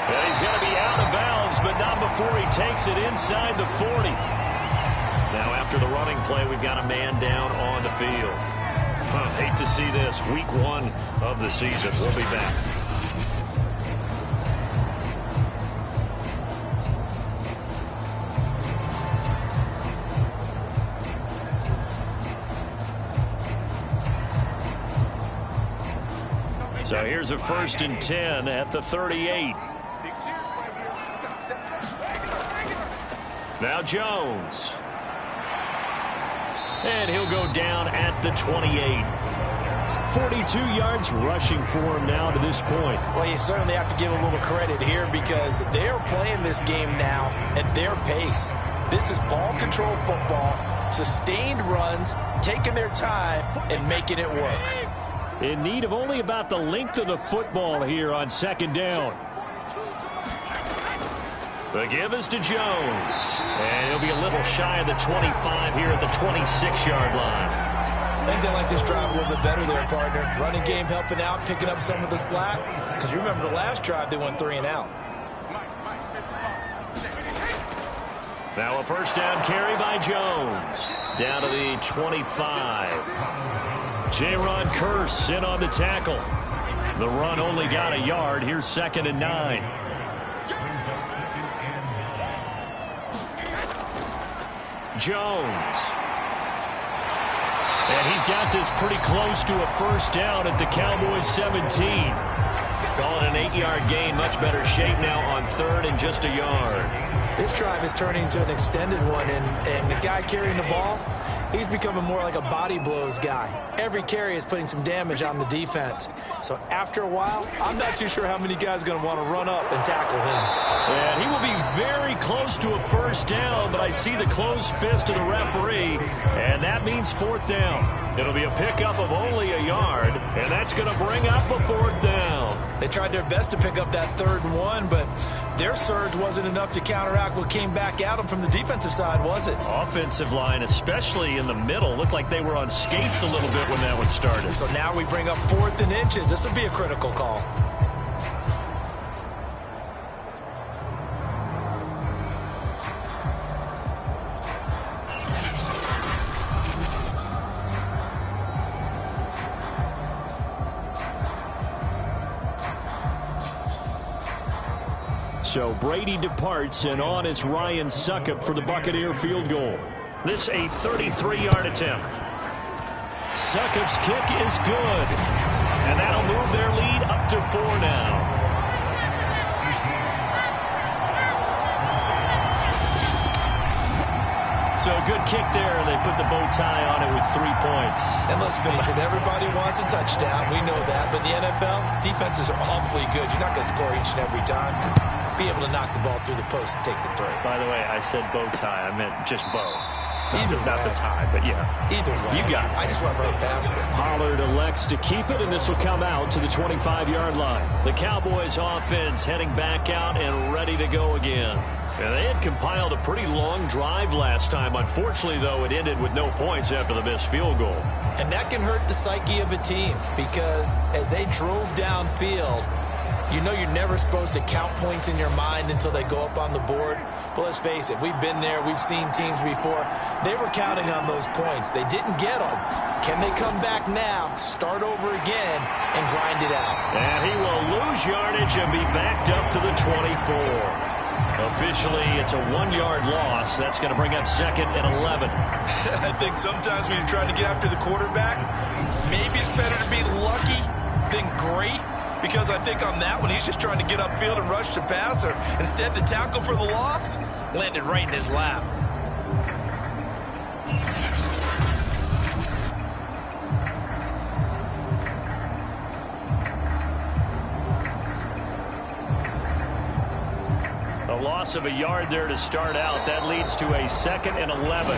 And he's going to be out of bounds, but not before he takes it inside the 40. Now after the running play, we've got a man down on the field. Hate to see this. Week 1 of the season. We'll be back. So here's a 1st and 10 at the 38. Now Jones. And he'll go down at the 28. 42 yards rushing for him now to this point. Well, you certainly have to give a little credit here because they're playing this game now at their pace. This is ball control football, sustained runs, taking their time and making it work. In need of only about the length of the football here on 2nd down. The give is to Jones. And he'll be a little shy of the 25 here at the 26-yard line. I think they like this drive a little bit better there, partner. Running game helping out, picking up some of the slack. Because remember the last drive, they went 3 and out. Now a 1st down carry by Jones. Down to the 25. J-Ron Curse in on the tackle. The run only got a yard. Here's 2nd and 9. Jones. And he's got this pretty close to a 1st down at the Cowboys 17. Calling an 8-yard gain. Much better shape now on 3rd and just a yard. This drive is turning into an extended one, and the guy carrying the ball, he's becoming more like a body blows guy. Every carry is putting some damage on the defense. So after a while, I'm not too sure how many guys are going to want to run up and tackle him. And he will be very close to a 1st down, but I see the closed fist of the referee, and that means 4th down. It'll be a pickup of only a yard, and that's going to bring up a 4th down. They tried their best to pick up that 3rd and 1, but their surge wasn't enough to counteract what came back at them from the defensive side, was it? Offensive line, especially in the middle, looked like they were on skates a little bit when that one started. So now we bring up 4th and inches. This will be a critical call. So Brady departs, and on is Ryan Succop for the Buccaneer field goal. This a 33-yard attempt. Succop's kick is good, and that'll move their lead up to 4 now. So a good kick there, and they put the bow tie on it with 3 points. And let's face it, everybody wants a touchdown. We know that. But in the NFL, defenses are awfully good. You're not going to score each and every time. Be able to knock the ball through the post and take the throw. By the way, I said bow tie. I meant just bow. Either Not way. the tie, but yeah. Either way. You got it. I just went right past it. Pollard elects to keep it, and this will come out to the 25-yard line. The Cowboys offense heading back out and ready to go again. And they had compiled a pretty long drive last time. Unfortunately, though, it ended with no points after the missed field goal. And that can hurt the psyche of a team because as they drove downfield, you know you're never supposed to count points in your mind until they go up on the board. But let's face it, we've been there. We've seen teams before. They were counting on those points. They didn't get them. Can they come back now, start over again, and grind it out? And he will lose yardage and be backed up to the 24. Officially, it's a 1-yard loss. That's going to bring up 2nd and 11. I think sometimes when you're trying to get after the quarterback, maybe it's better to be lucky than great. Because I think on that one, he's just trying to get upfield and rush the passer. Instead, the tackle for the loss landed right in his lap. A loss loss of a yard there to start out. That leads to a 2nd and 11.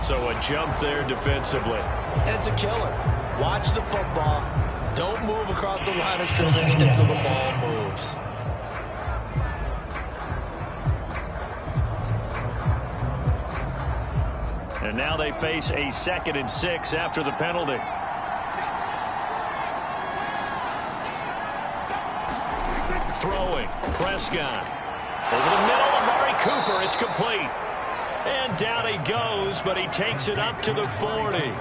So a jump there defensively. And it's a killer. Watch the football. Don't move across the line of scrimmage until the ball moves. And now they face a 2nd and 6 after the penalty. Throwing. Prescott. Over the middle of Amari Cooper. It's complete. And down he goes, but he takes it up to the 40.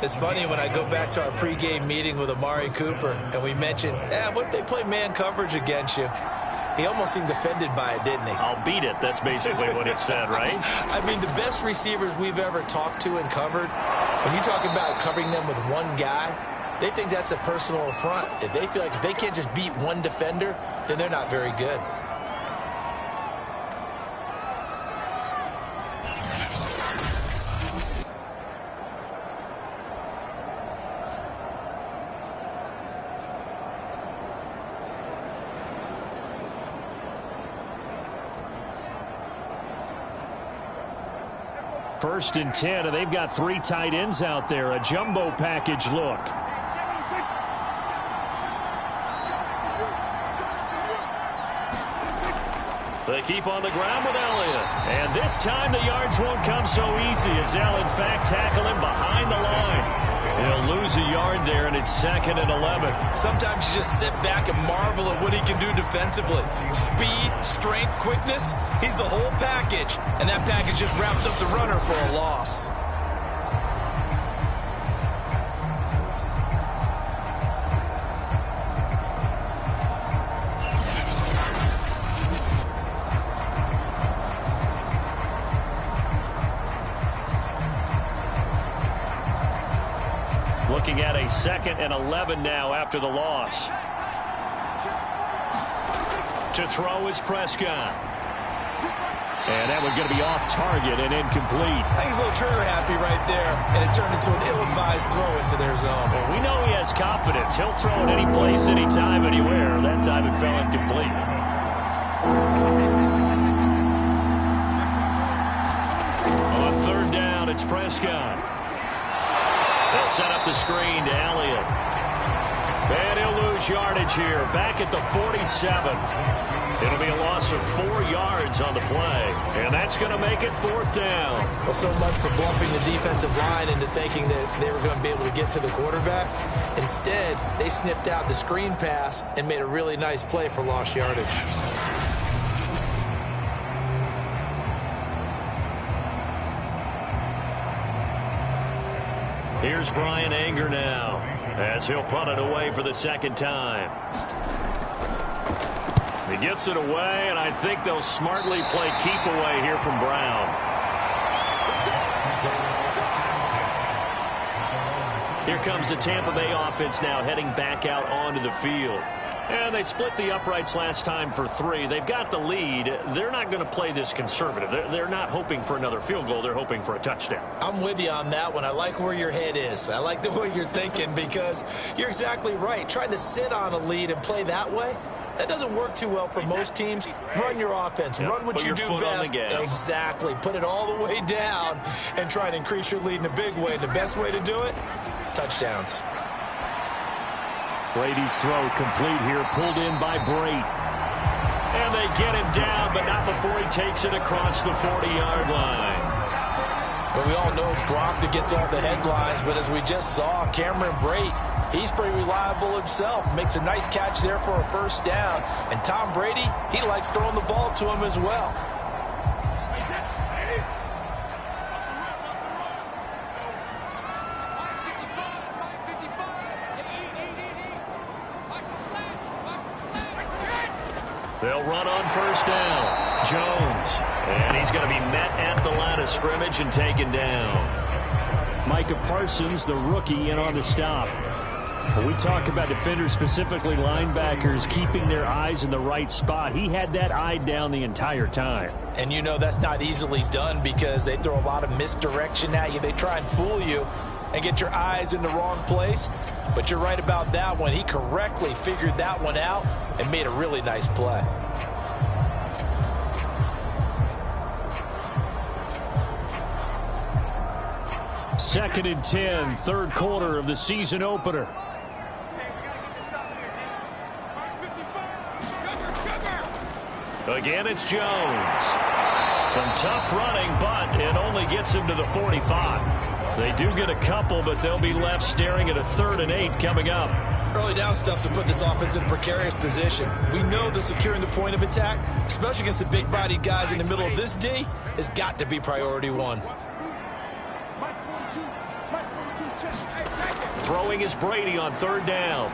It's funny when I go back to our pregame meeting with Amari Cooper and we mentioned, what if they play man coverage against you? He almost seemed offended by it, didn't he? I'll beat it. That's basically what it said, right? I mean, the best receivers we've ever talked to and covered, when you talk about covering them with one guy, they think that's a personal affront. If they feel like if they can't just beat one defender, then they're not very good. First and 10, and they've got 3 tight ends out there. A jumbo package look. They keep on the ground with Elliott. And this time the yards won't come so easy as they'll in fact tackle him behind the line. He'll lose a yard there, and it's 2nd and 11. Sometimes you just sit back and marvel at what he can do defensively. Speed, strength, quickness, he's the whole package. And that package just wrapped up the runner for a loss. Looking at a 2nd and 11 now after the loss. To throw is Prescott. And that one's going to be off target and incomplete. I think he's a little trigger happy right there, and it turned into an ill-advised throw into their zone. Well, we know he has confidence. He'll throw it any place, anytime, anywhere. That time it fell incomplete. On 3rd down, it's Prescott. They'll set up the screen to Elliott. And he'll lose yardage here. Back at the 47. It'll be a loss of 4 yards on the play. And that's going to make it 4th down. Well, so much for bluffing the defensive line into thinking that they were going to be able to get to the quarterback. Instead, they sniffed out the screen pass and made a really nice play for lost yardage. Here's Brian Anger now as he'll punt it away for the 2nd time. He gets it away, and I think they'll smartly play keep away here from Brown. Here comes the Tampa Bay offense now heading back out onto the field. And they split the uprights last time for 3. They've got the lead. They're not going to play this conservative. They're not hoping for another field goal. They're hoping for a touchdown. I'm with you on that one. I like where your head is. I like the way you're thinking because you're exactly right. Trying to sit on a lead and play that way, that doesn't work too well for most teams. Run your offense. Yep. Run what Put you your do foot on best. the gas. Exactly. Put it all the way down and try and increase your lead in a big way. And the best way to do it, touchdowns. Brady's throw complete here, pulled in by Brady. And they get him down, but not before he takes it across the 40-yard line. But we all know it's Gronk that gets all the headlines, but as we just saw, Cameron Brate, he's pretty reliable himself. Makes a nice catch there for a 1st down. And Tom Brady, he likes throwing the ball to him as well. They'll run on 1st down. Jones. And he's going to be met at the line of scrimmage and taken down. Micah Parsons, the rookie, in on the stop. When we talk about defenders, specifically linebackers, keeping their eyes in the right spot, he had that eye down the entire time. And you know that's not easily done because they throw a lot of misdirection at you. They try and fool you. and get your eyes in the wrong place. But you're right about that one. He correctly figured that one out and made a really nice play. Second and 10, third quarter of the season opener. Again, it's Jones. Some tough running, but it only gets him to the 45. They do get a couple, but they'll be left staring at a 3rd and 8 coming up. Early down stuff to put this offense in a precarious position. We know that securing the point of attack, especially against the big-bodied guys in the middle of this D, has got to be priority one. Throwing is Brady on 3rd down.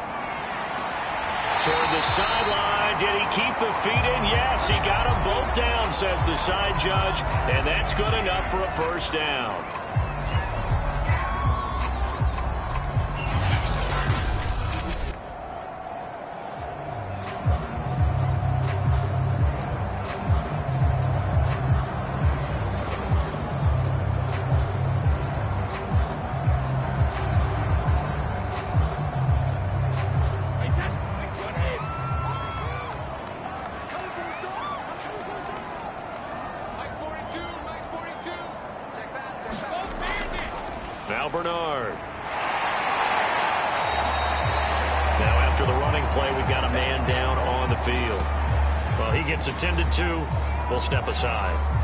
Toward the sideline. Did he keep the feet in? Yes, he got them both down, says the side judge. And that's good enough for a 1st down. Now Bernard. Now after the running play, we've got a man down on the field. Well, he gets attended to. We'll step aside.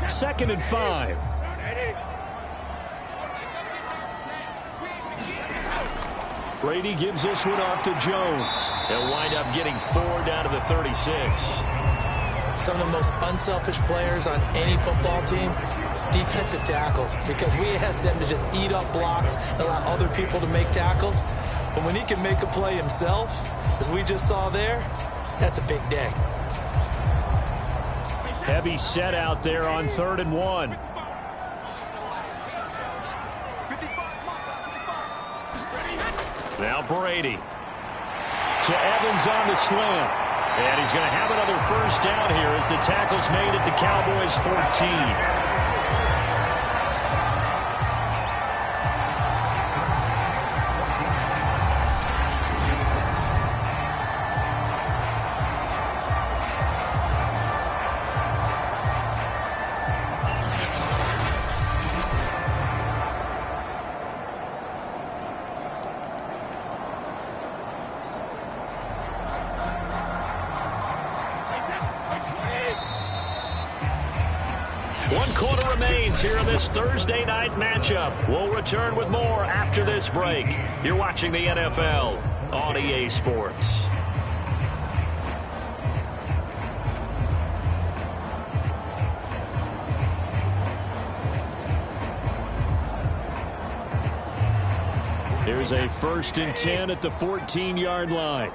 Second and 5. Brady gives this one off to Jones. They'll wind up getting 4 down to the 36. Some of the most unselfish players on any football team, defensive tackles, because we ask them to just eat up blocks and allow other people to make tackles. But when he can make a play himself, as we just saw there, that's a big day. Heavy set out there on 3rd and 1. Now Brady. To Evans on the slant. And he's going to have another 1st down here as the tackle's made at the Cowboys 14. Here in this Thursday night matchup. We'll return with more after this break. You're watching the NFL on EA Sports. Here's a 1st and 10 at the 14-yard line.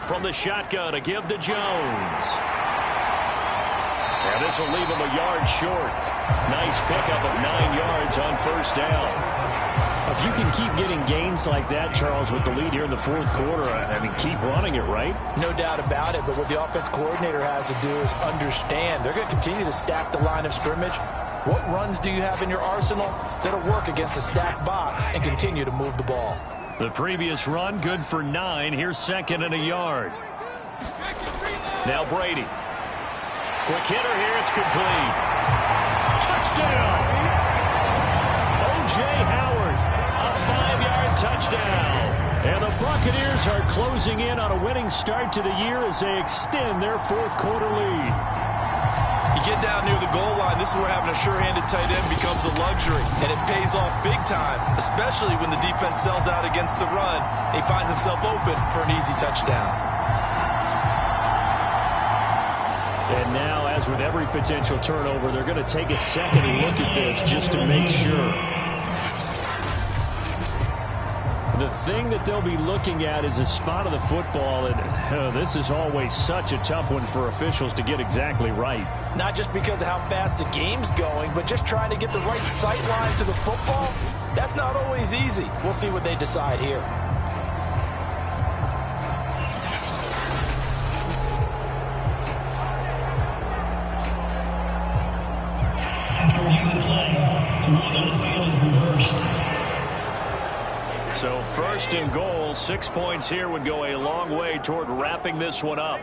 From the shotgun, a give to Jones. And this will leave him a yard short. Nice pickup of 9 yards on 1st down. If you can keep getting gains like that, Charles, with the lead here in the 4th quarter, I mean, keep running it, right? No doubt about it, but what the offense coordinator has to do is understand. They're going to continue to stack the line of scrimmage. What runs do you have in your arsenal that'll work against a stacked box and continue to move the ball? The previous run, good for 9. Here's 2nd and a yard. Now Brady. Quick hitter here, it's complete. Touchdown! O.J. Howard, a 5-yard touchdown. And the Buccaneers are closing in on a winning start to the year as they extend their 4th quarter lead. You get down near the goal line, this is where having a sure-handed tight end becomes a luxury. And it pays off big time, especially when the defense sells out against the run. And he finds himself open for an easy touchdown. And now, as with every potential turnover, they're going to take a second look at this just to make sure. the thing that they'll be looking at is a spot of the football, and this is always such a tough one for officials to get exactly right. Not just because of how fast the game's going, but just trying to get the right sight line to the football. That's not always easy. We'll see what they decide here. After review of the play, the rule on the field is reversed. So 1st and goal, 6 points here would go a long way toward wrapping this one up.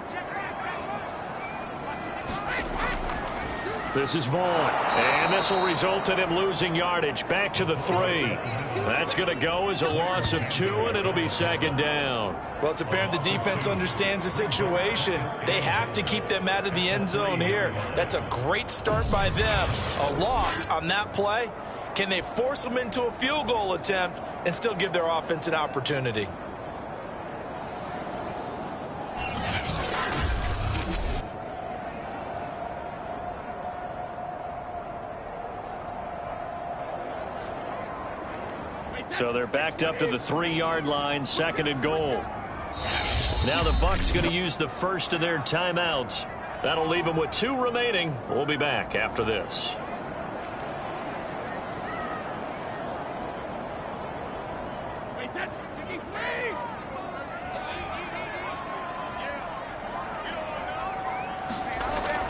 This is Vaughn, and this will result in him losing yardage. Back to the 3. That's going to go as a loss of 2, and it'll be 2nd down. Well, it's apparent the defense understands the situation. They have to keep them out of the end zone here. That's a great start by them. A loss on that play. Can they force them into a field goal attempt and still give their offense an opportunity? So they're backed up to the 3-yard line, 2nd and goal. Now the Bucs going to use the first of their timeouts. That'll leave them with 2 remaining. We'll be back after this.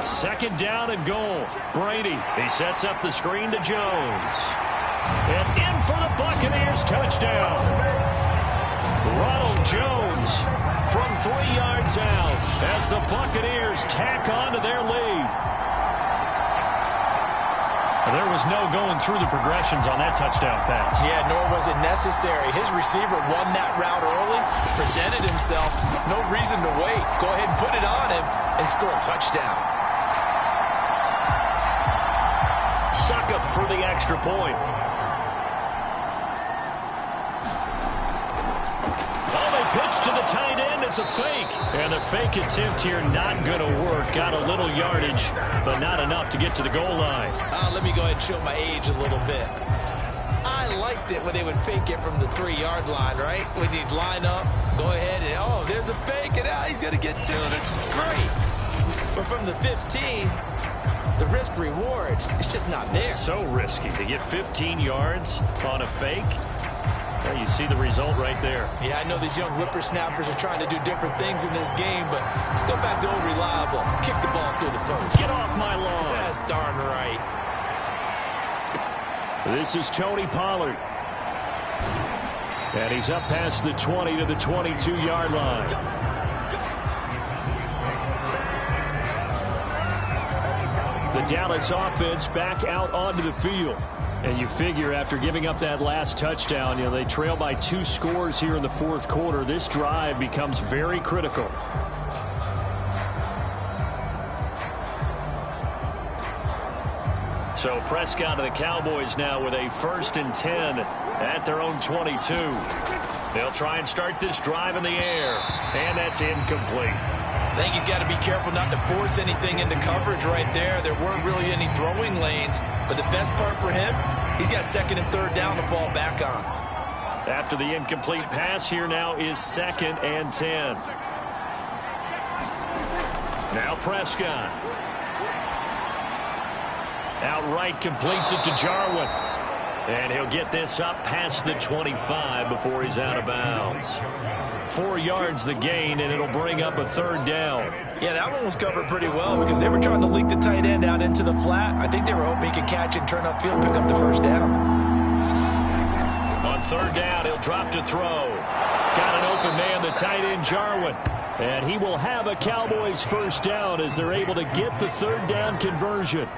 Second down and goal. Brady, he sets up the screen to Jones. And in for the Buccaneers, touchdown. Ronald Jones from 3 yards out as the Buccaneers tack on to their lead. There was no going through the progressions on that touchdown pass. Yeah, nor was it necessary. His receiver won that route early, presented himself. No reason to wait. Go ahead and put it on him and score a touchdown. Suck up for the extra point. Pitch to the tight end. It's a fake. And the fake attempt here not going to work. Got a little yardage, but not enough to get to the goal line. Let me go ahead and show my age a little bit. I liked it when they would fake it from the 3-yard line, right? When you'd line up, go ahead and, oh, there's a fake, and he's going to get 2. That's great. But from the 15, the risk-reward, it's just not there. So risky to get 15 yards on a fake. Well, you see the result right there. Yeah, I know these young whippersnappers are trying to do different things in this game, but let's go back to old reliable. Kick the ball through the post. Get off my lawn. That's darn right. This is Tony Pollard. And he's up past the 20 to the 22-yard line. The Dallas offense back out onto the field. And you figure after giving up that last touchdown, they trail by 2 scores here in the 4th quarter. This drive becomes very critical. So Prescott of the Cowboys now with a 1st and 10 at their own 22. They'll try and start this drive in the air. And that's incomplete. I think he's got to be careful not to force anything into coverage right there. There weren't really any throwing lanes. But the best part for him, he's got 2nd and 3rd down to fall back on. After the incomplete pass, here now is 2nd and 10. Now Prescott. Outright completes it to Jarwin. And he'll get this up past the 25 before he's out of bounds. 4 yards the gain, and it'll bring up a 3rd down. Yeah, that one was covered pretty well because they were trying to leak the tight end out into the flat. I think they were hoping he could catch and turn upfield and pick up the 1st down. On 3rd down, he'll drop to throw. Got an open man, the tight end, Jarwin. And he will have a Cowboys 1st down as they're able to get the 3rd down conversion.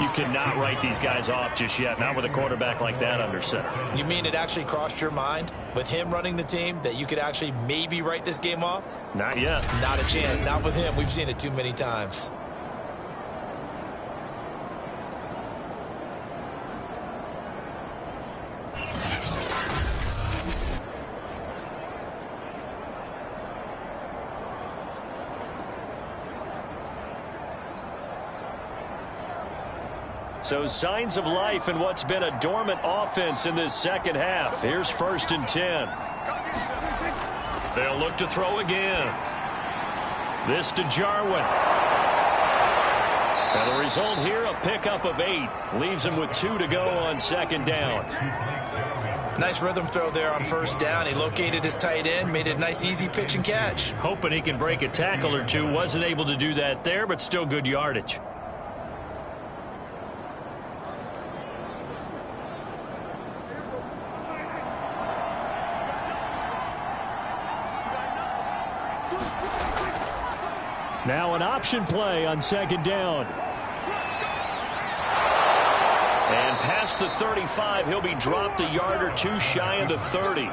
You cannot write these guys off just yet, not with a quarterback like that under center. You mean it actually crossed your mind with him running the team that you could actually maybe write this game off? Not yet. Not a chance. Not with him. We've seen it too many times. So signs of life in what's been a dormant offense in this second half. Here's 1st and 10. They'll look to throw again. This to Jarwin. And the result here, a pickup of 8. Leaves him with 2 to go on 2nd down. Nice rhythm throw there on 1st down. He located his tight end, made it a nice easy pitch and catch. Hoping he can break a tackle or two. Wasn't able to do that there, but still good yardage. Now an option play on 2nd down. And past the 35, he'll be dropped a yard or 2 shy of the 30.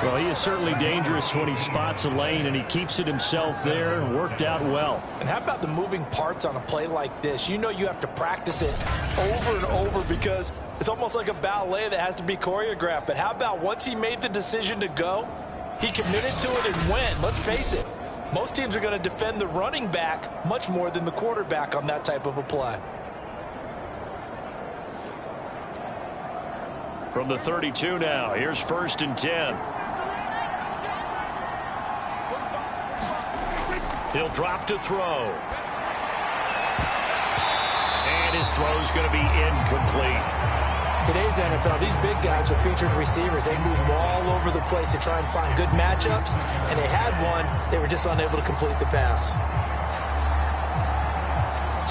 Well, he is certainly dangerous when he spots a lane, and he keeps it himself there and worked out well. And how about the moving parts on a play like this? You know you have to practice it over and over because it's almost like a ballet that has to be choreographed. But how about once he made the decision to go, he committed to it and went. Let's face it, most teams are going to defend the running back much more than the quarterback on that type of a play. From the 32 now, here's 1st and 10. He'll drop to throw. And his throw's going to be incomplete. Today's NFL, these big guys are featured receivers. They move all over the place to try and find good matchups, and they had one. They were just unable to complete the pass.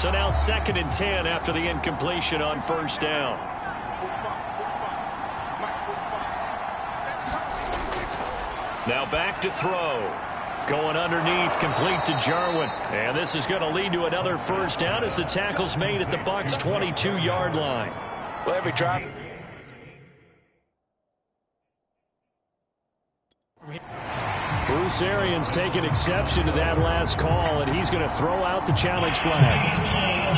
So now 2nd and 10 after the incompletion on 1st down. Now back to throw. Going underneath, complete to Jarwin. And this is going to lead to another 1st down as the tackle's made at the Bucs' 22-yard line. Well, every drive. Bruce Arians taking exception to that last call, and he's going to throw out the challenge flag.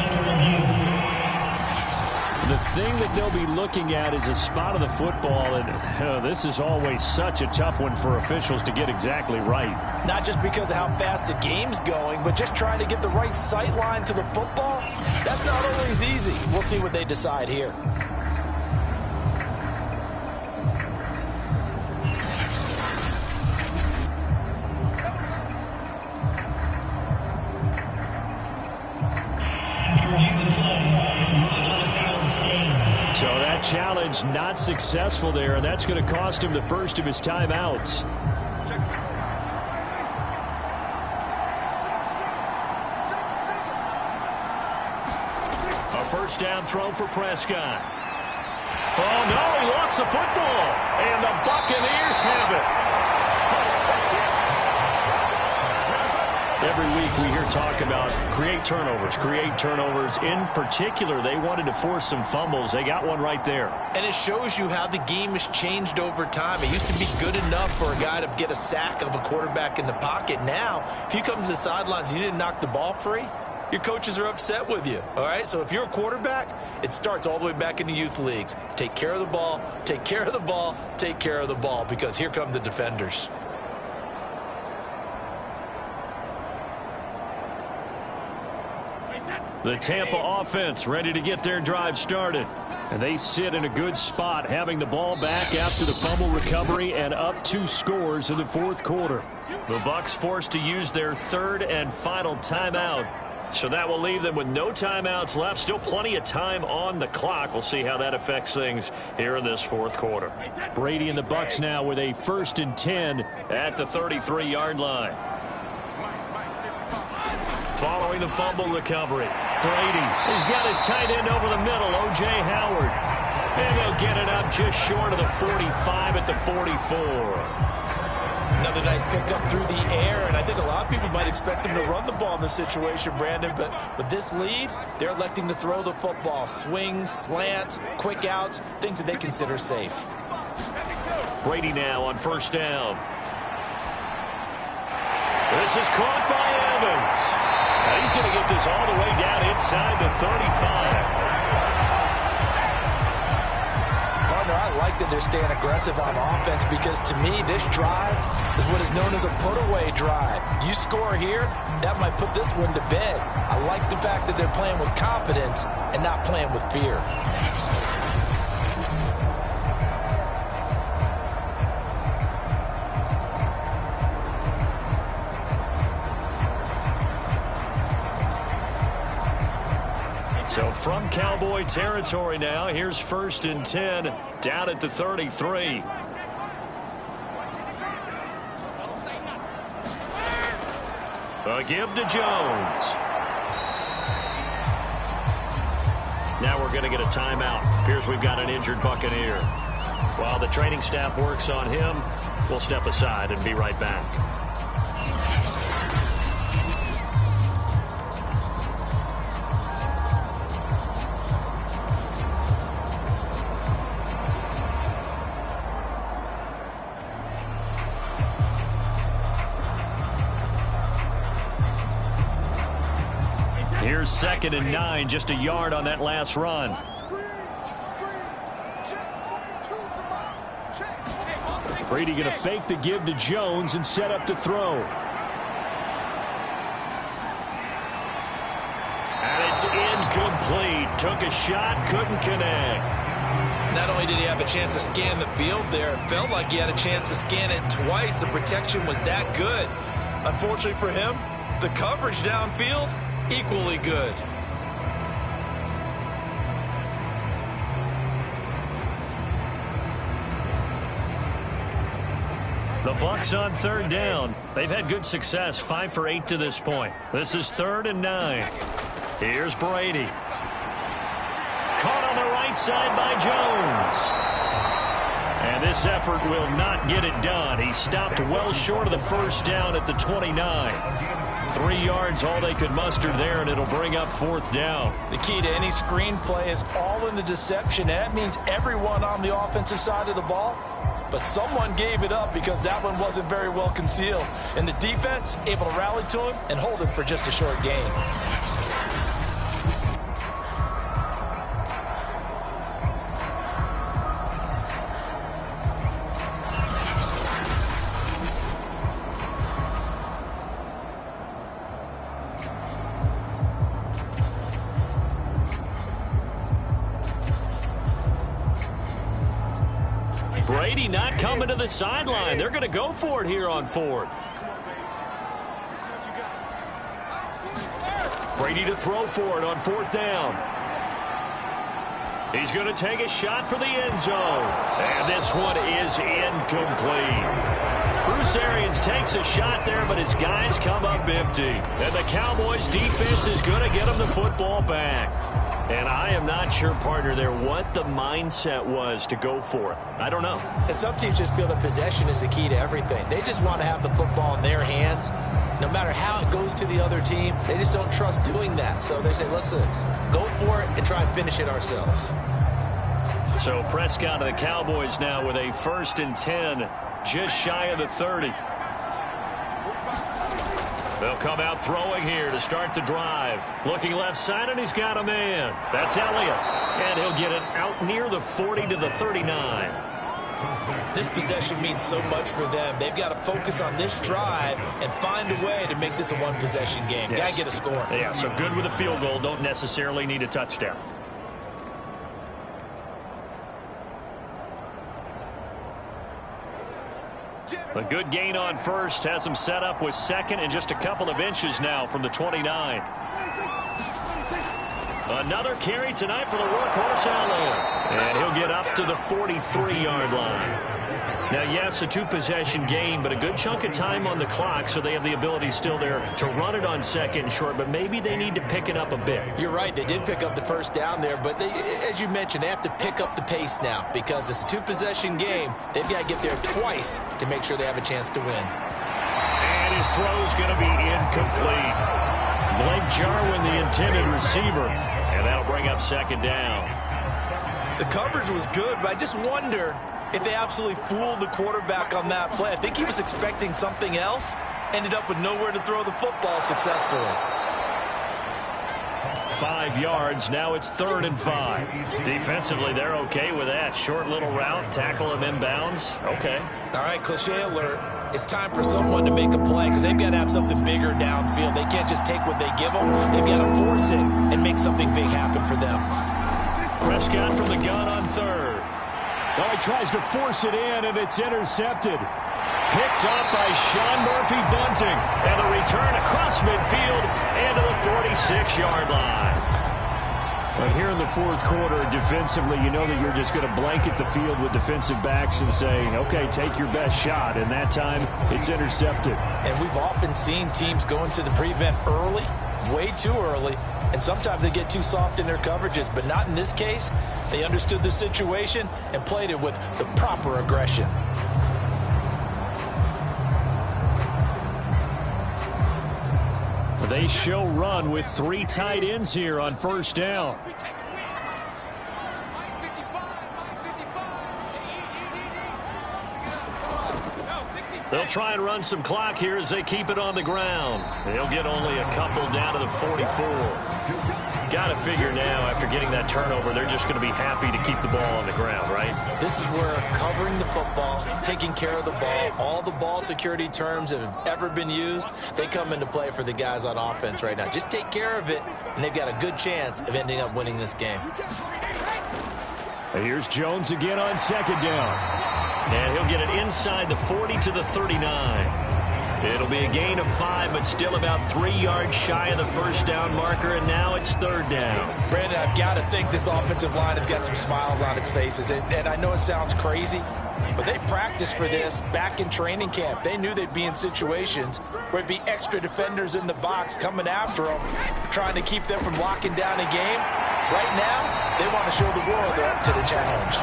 The thing that they'll be looking at is a spot of the football, and this is always such a tough one for officials to get exactly right. Not just because of how fast the game's going, but just trying to get the right sight line to the football. That's not always easy. We'll see what they decide here. So that challenge not successful there, and that's going to cost him the first of his timeouts. A 1st down throw for Prescott. Oh, no, he lost the football. And the Buccaneers have it. Every week we hear talk about create turnovers. In particular, they wanted to force some fumbles. They got one right there. And it shows you how the game has changed over time. It used to be good enough for a guy to get a sack of a quarterback in the pocket. Now, if you come to the sidelines and you didn't knock the ball free, your coaches are upset with you, all right? So if you're a quarterback, it starts all the way back in the youth leagues. Take care of the ball, take care of the ball, take care of the ball, because here come the defenders. The Tampa offense ready to get their drive started. And they sit in a good spot, having the ball back after the fumble recovery and up 2 scores in the 4th quarter. The Bucs forced to use their 3rd and final timeout. So that will leave them with no timeouts left. Still plenty of time on the clock. We'll see how that affects things here in this 4th quarter. Brady and the Bucs now with a 1st and 10 at the 33-yard line. Following the fumble recovery, Brady has got his tight end over the middle, O.J. Howard. And they'll get it up just short of the 45 at the 44. Another nice pickup through the air, and I think a lot of people might expect them to run the ball in this situation, Brandon, but with this lead, they're electing to throw the football. Swings, slants, quick outs, things that they consider safe. Brady now on 1st down. This is caught by Evans. Now he's going to get this all the way down inside the 35. Partner, I like the they're staying aggressive on offense, because to me, this drive is what is known as a put-away drive. You score here, that might put this one to bed. I like the fact that they're playing with confidence and not playing with fear. So from Cowboy territory now, here's 1st and 10 down at the 33. A give to Jones. Now we're going to get a timeout. Appears we've got an injured Buccaneer. While the training staff works on him, we'll step aside and be right back. Here's 2nd and 9, just a yard on that last run. Brady going to fake the give to Jones and set up to throw. And it's incomplete. Took a shot, couldn't connect. Not only did he have a chance to scan the field there, it felt like he had a chance to scan it twice. The protection was that good. Unfortunately for him, the coverage downfield, equally good. The Bucs on 3rd down. They've had good success, 5 for 8 to this point. This is 3rd and 9. Here's Brady. Caught on the right side by Jones. And this effort will not get it done. He stopped well short of the 1st down at the 29. 3 yards, all they could muster there, and it'll bring up 4th down. The key to any screen play is all in the deception. And that means everyone on the offensive side of the ball. But someone gave it up because that one wasn't very well concealed. And the defense able to rally to him and hold him for just a short gain. Brady not coming to the sideline. They're going to go for it here on 4th. Brady to throw for it on 4th down. He's going to take a shot for the end zone. And this one is incomplete. Bruce Arians takes a shot there, but his guys come up empty. And the Cowboys defense is going to get him the football back. And I am not sure, partner, there what the mindset was to go for it. I don't know. And some teams just feel that possession is the key to everything. They just want to have the football in their hands. No matter how it goes to the other team, they just don't trust doing that. So they say, let's go for it and try and finish it ourselves. So Prescott of the Cowboys now with a 1st and 10, just shy of the 30. They'll come out throwing here to start the drive. Looking left side, and he's got a man. That's Elliott. And he'll get it out near the 40 to the 39. This possession means so much for them. They've got to focus on this drive and find a way to make this a one-possession game. Yes. Got to get a score. Yeah, so good with a field goal. Don't necessarily need a touchdown. A good gain on 1st has him set up with 2nd and just a couple of inches now from the 29. Another carry tonight for the workhorse Allen. And he'll get up to the 43-yard line. Now, yes, a 2-possession game, but a good chunk of time on the clock, so they have the ability still there to run it on 2nd and short, but maybe they need to pick it up a bit. You're right. They did pick up the 1st down there, but they, as you mentioned, they have to pick up the pace now because it's a 2-possession game. They've got to get there twice to make sure they have a chance to win. And his throw's going to be incomplete. Blake Jarwin, the intended receiver, and that'll bring up 2nd down. The coverage was good, but I just wonder if they absolutely fooled the quarterback on that play. I think he was expecting something else, ended up with nowhere to throw the football successfully. 5 yards. Now it's 3rd and 5. Defensively, they're okay with that. Short little route, tackle him inbounds. Okay. All right, cliche alert. It's time for someone to make a play because they've got to have something bigger downfield. They can't just take what they give them. They've got to force it and make something big happen for them. Prescott from the gun on 3rd. Well, he tries to force it in, and it's intercepted. Picked up by Sean Murphy-Bunting. And the return across midfield and to the 46-yard line. But here in the 4th quarter, defensively, you know that you're just going to blanket the field with defensive backs and say, okay, take your best shot. And that time, it's intercepted. And we've often seen teams go into the prevent early, way too early, and sometimes they get too soft in their coverages. But not in this case. They understood the situation and played it with the proper aggression. They show run with 3 tight ends here on 1st down. They'll try and run some clock here as they keep it on the ground. They'll get only a couple down to the 44. Got to figure now, after getting that turnover, they're just going to be happy to keep the ball on the ground, right? This is where covering the football, taking care of the ball, all the ball security terms that have ever been used, they come into play for the guys on offense right now. Just take care of it, and they've got a good chance of ending up winning this game. Here's Jones again on 2nd down. And he'll get it inside the 40 to the 39. It'll be a gain of 5, but still about 3 yards shy of the 1st down marker, and now it's 3rd down. Brandon, I've got to think this offensive line has got some smiles on its faces, and I know it sounds crazy, but they practiced for this back in training camp. They knew they'd be in situations where it'd be extra defenders in the box coming after them, trying to keep them from locking down a game. Right now, they want to show the world they're up to the challenge.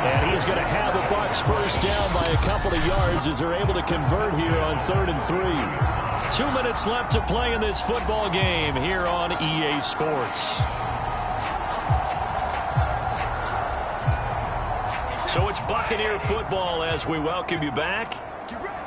And he's going to have the Bucs 1st down by a couple of yards as they're able to convert here on 3rd and 3. 2 minutes left to play in this football game here on EA Sports. So it's Buccaneer football as we welcome you back.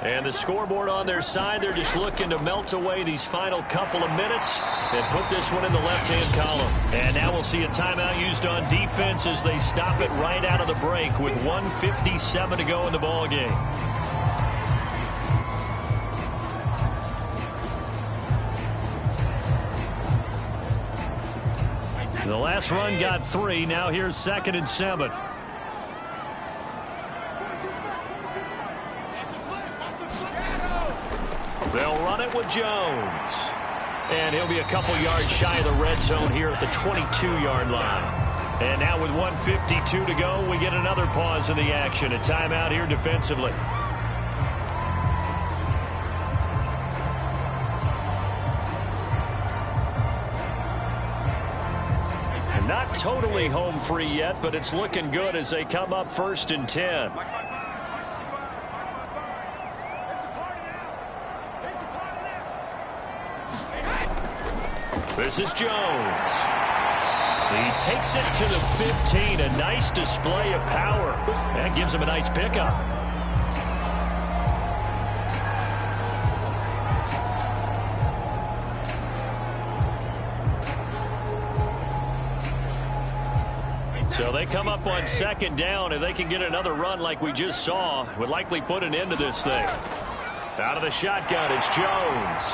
And the scoreboard on their side, they're just looking to melt away these final couple of minutes and put this one in the left-hand column. And now we'll see a timeout used on defense as they stop it right out of the break with 1:57 to go in the ball game. The last run got 3. Now here's 2nd and 7. They'll run it with Jones. And he'll be a couple yards shy of the red zone here at the 22-yard line. And now with 1:52 to go, we get another pause in the action. A timeout here defensively. And not totally home free yet, but it's looking good as they come up 1st and 10. This is Jones. He takes it to the 15. A nice display of power. That gives him a nice pickup. So they come up on 2nd down. If they can get another run like we just saw, would likely put an end to this thing. Out of the shotgun, it's Jones.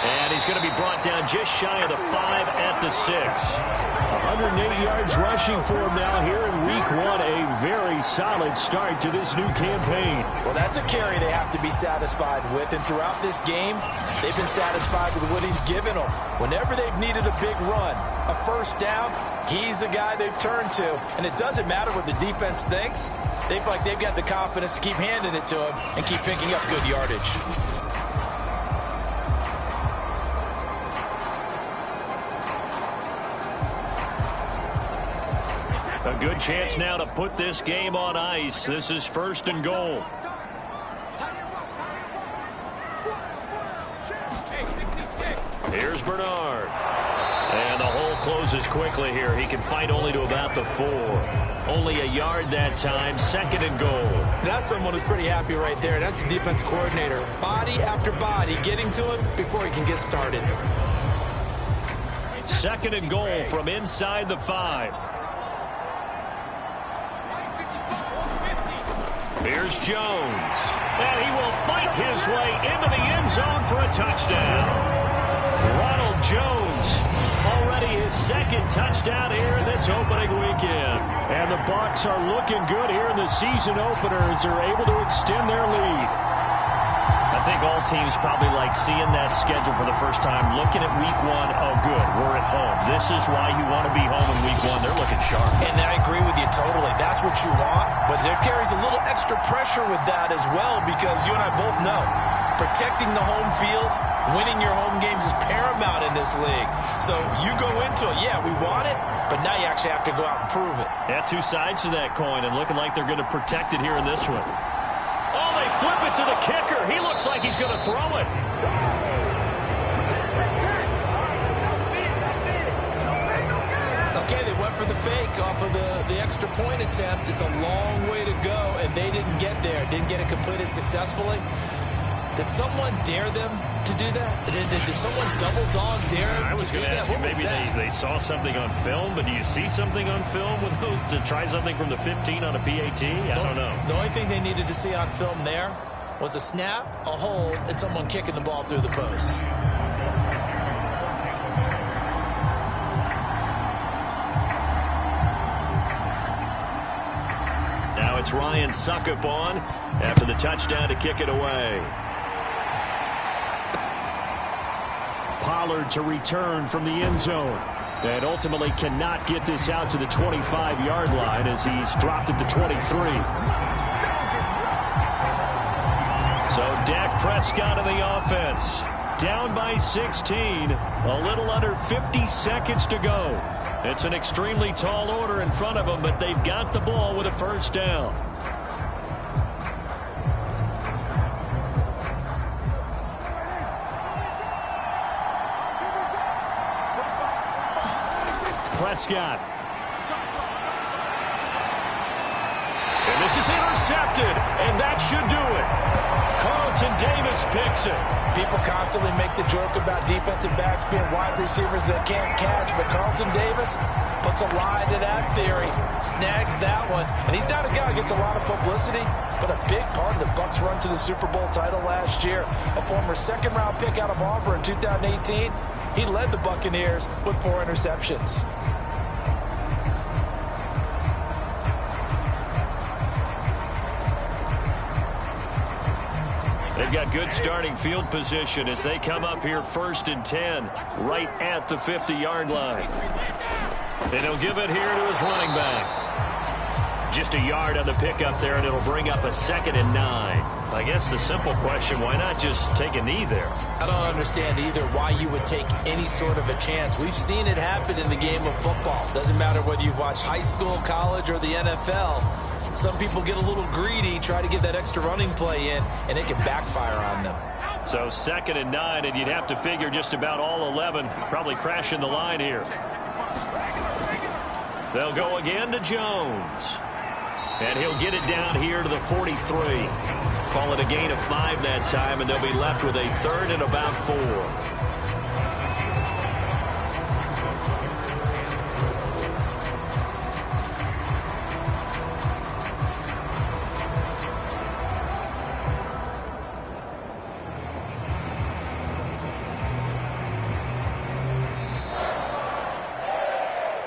And he's going to be brought down just shy of the 5 at the 6. 108 yards rushing for him now here in week 1. A very solid start to this new campaign. Well, that's a carry they have to be satisfied with. And throughout this game, they've been satisfied with what he's given them. Whenever they've needed a big run, a 1st down, he's the guy they've turned to. And it doesn't matter what the defense thinks. They feel like they've got the confidence to keep handing it to him and keep picking up good yardage. A good chance now to put this game on ice. This is 1st and goal. Here's Bernard. And the hole closes quickly here. He can fight only to about the 4. Only a yard that time. 2nd and goal. That's someone who's pretty happy right there. That's the defense coordinator. Body after body getting to him before he can get started. Second and goal from inside the 5. Here's Jones. And he will fight his way into the end zone for a touchdown. Ronald Jones, already his second touchdown here in this opening weekend. And the Bucs are looking good here in the season opener as they're able to extend their lead. I think all teams probably like seeing that schedule for the first time, looking at week 1. Oh, good, we're at home. This is why you want to be home in week 1. They're looking sharp. And I agree with you totally. That's what you want. But there carries a little extra pressure with that as well, because you and I both know protecting the home field, winning your home games is paramount in this league. So you go into it, yeah, we want it, but now you actually have to go out and prove it. Yeah, two sides to that coin, and looking like they're going to protect it here in this one. Oh, they flip it to the kicker. He looks like he's going to throw it. Okay, they went for the fake off of the extra point attempt. It's a long way to go, and they didn't get there. Didn't get it completed successfully. Did someone dare them to do that? Did someone double dog dare them to do that? What maybe they saw something on film, but do you see something on film with those to try something from the 15 on a PAT? I don't know. The only thing they needed to see on film there was a snap, a hold, and someone kicking the ball through the post. Now it's Ryan Suckup on after the touchdown to kick it away. Pollard to return from the end zone. And ultimately cannot get this out to the 25-yard line as he's dropped it to 23. So Dak Prescott in the offense. Down by 16. A little under 50 seconds to go. It's an extremely tall order in front of them, but they've got the ball with a first down. Prescott. And this is intercepted, and that should do it. Carlton Davis picks it. People constantly make the joke about defensive backs being wide receivers that can't catch, but Carlton Davis puts a lie to that theory, snags that one. And he's not a guy who gets a lot of publicity, but a big part of the Bucs' run to the Super Bowl title last year. A former second-round pick out of Auburn in 2018, he led the Buccaneers with 4 interceptions. They've got good starting field position as they come up here 1st and 10, right at the 50-yard line. And he'll give it here to his running back. Just a yard on the pickup there, and it'll bring up a 2nd and 9. I guess the simple question, why not just take a knee there? I don't understand either why you would take any sort of a chance. We've seen it happen in the game of football. Doesn't matter whether you've watched high school, college, or the NFL. Some people get a little greedy, try to get that extra running play in, and it can backfire on them. So 2nd and 9, and you'd have to figure just about all 11 probably crashing the line here. They'll go again to Jones. And he'll get it down here to the 43. Call it a gain of 5 that time, and they'll be left with a 3rd and about 4.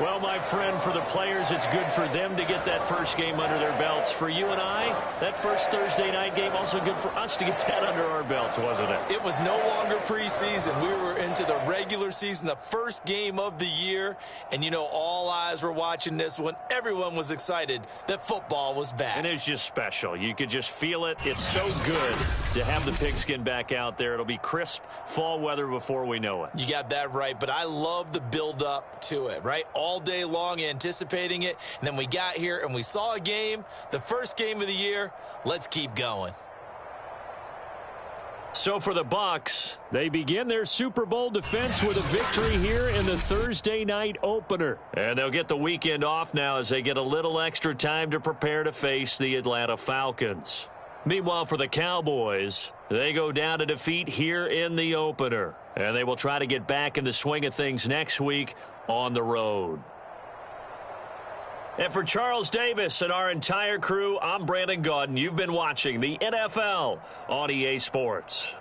Well, my friend, for the players, it's good for them to get that first game under their belts. For you and I, that first Thursday night game, also good for us to get that under our belts, wasn't it? It was no longer preseason. We were into the regular season, the first game of the year. And, you know, all eyes were watching this one. Everyone was excited that football was back. And it's just special. You could just feel it. It's so good to have the pigskin back out there. It'll be crisp fall weather before we know it. You got that right, but I love the build-up to it, right? All day long anticipating it, and then we got here and we saw a game, the first game of the year. Let's keep going. So for the Bucs, they begin their Super Bowl defense with a victory here in the Thursday night opener. And they'll get the weekend off now as they get a little extra time to prepare to face the Atlanta Falcons. Meanwhile, for the Cowboys, They go down to defeat here in the opener. And they will try to get back in the swing of things next week on the road. And for Charles Davis and our entire crew, I'm Brandon Gaudin. You've been watching the NFL on EA Sports.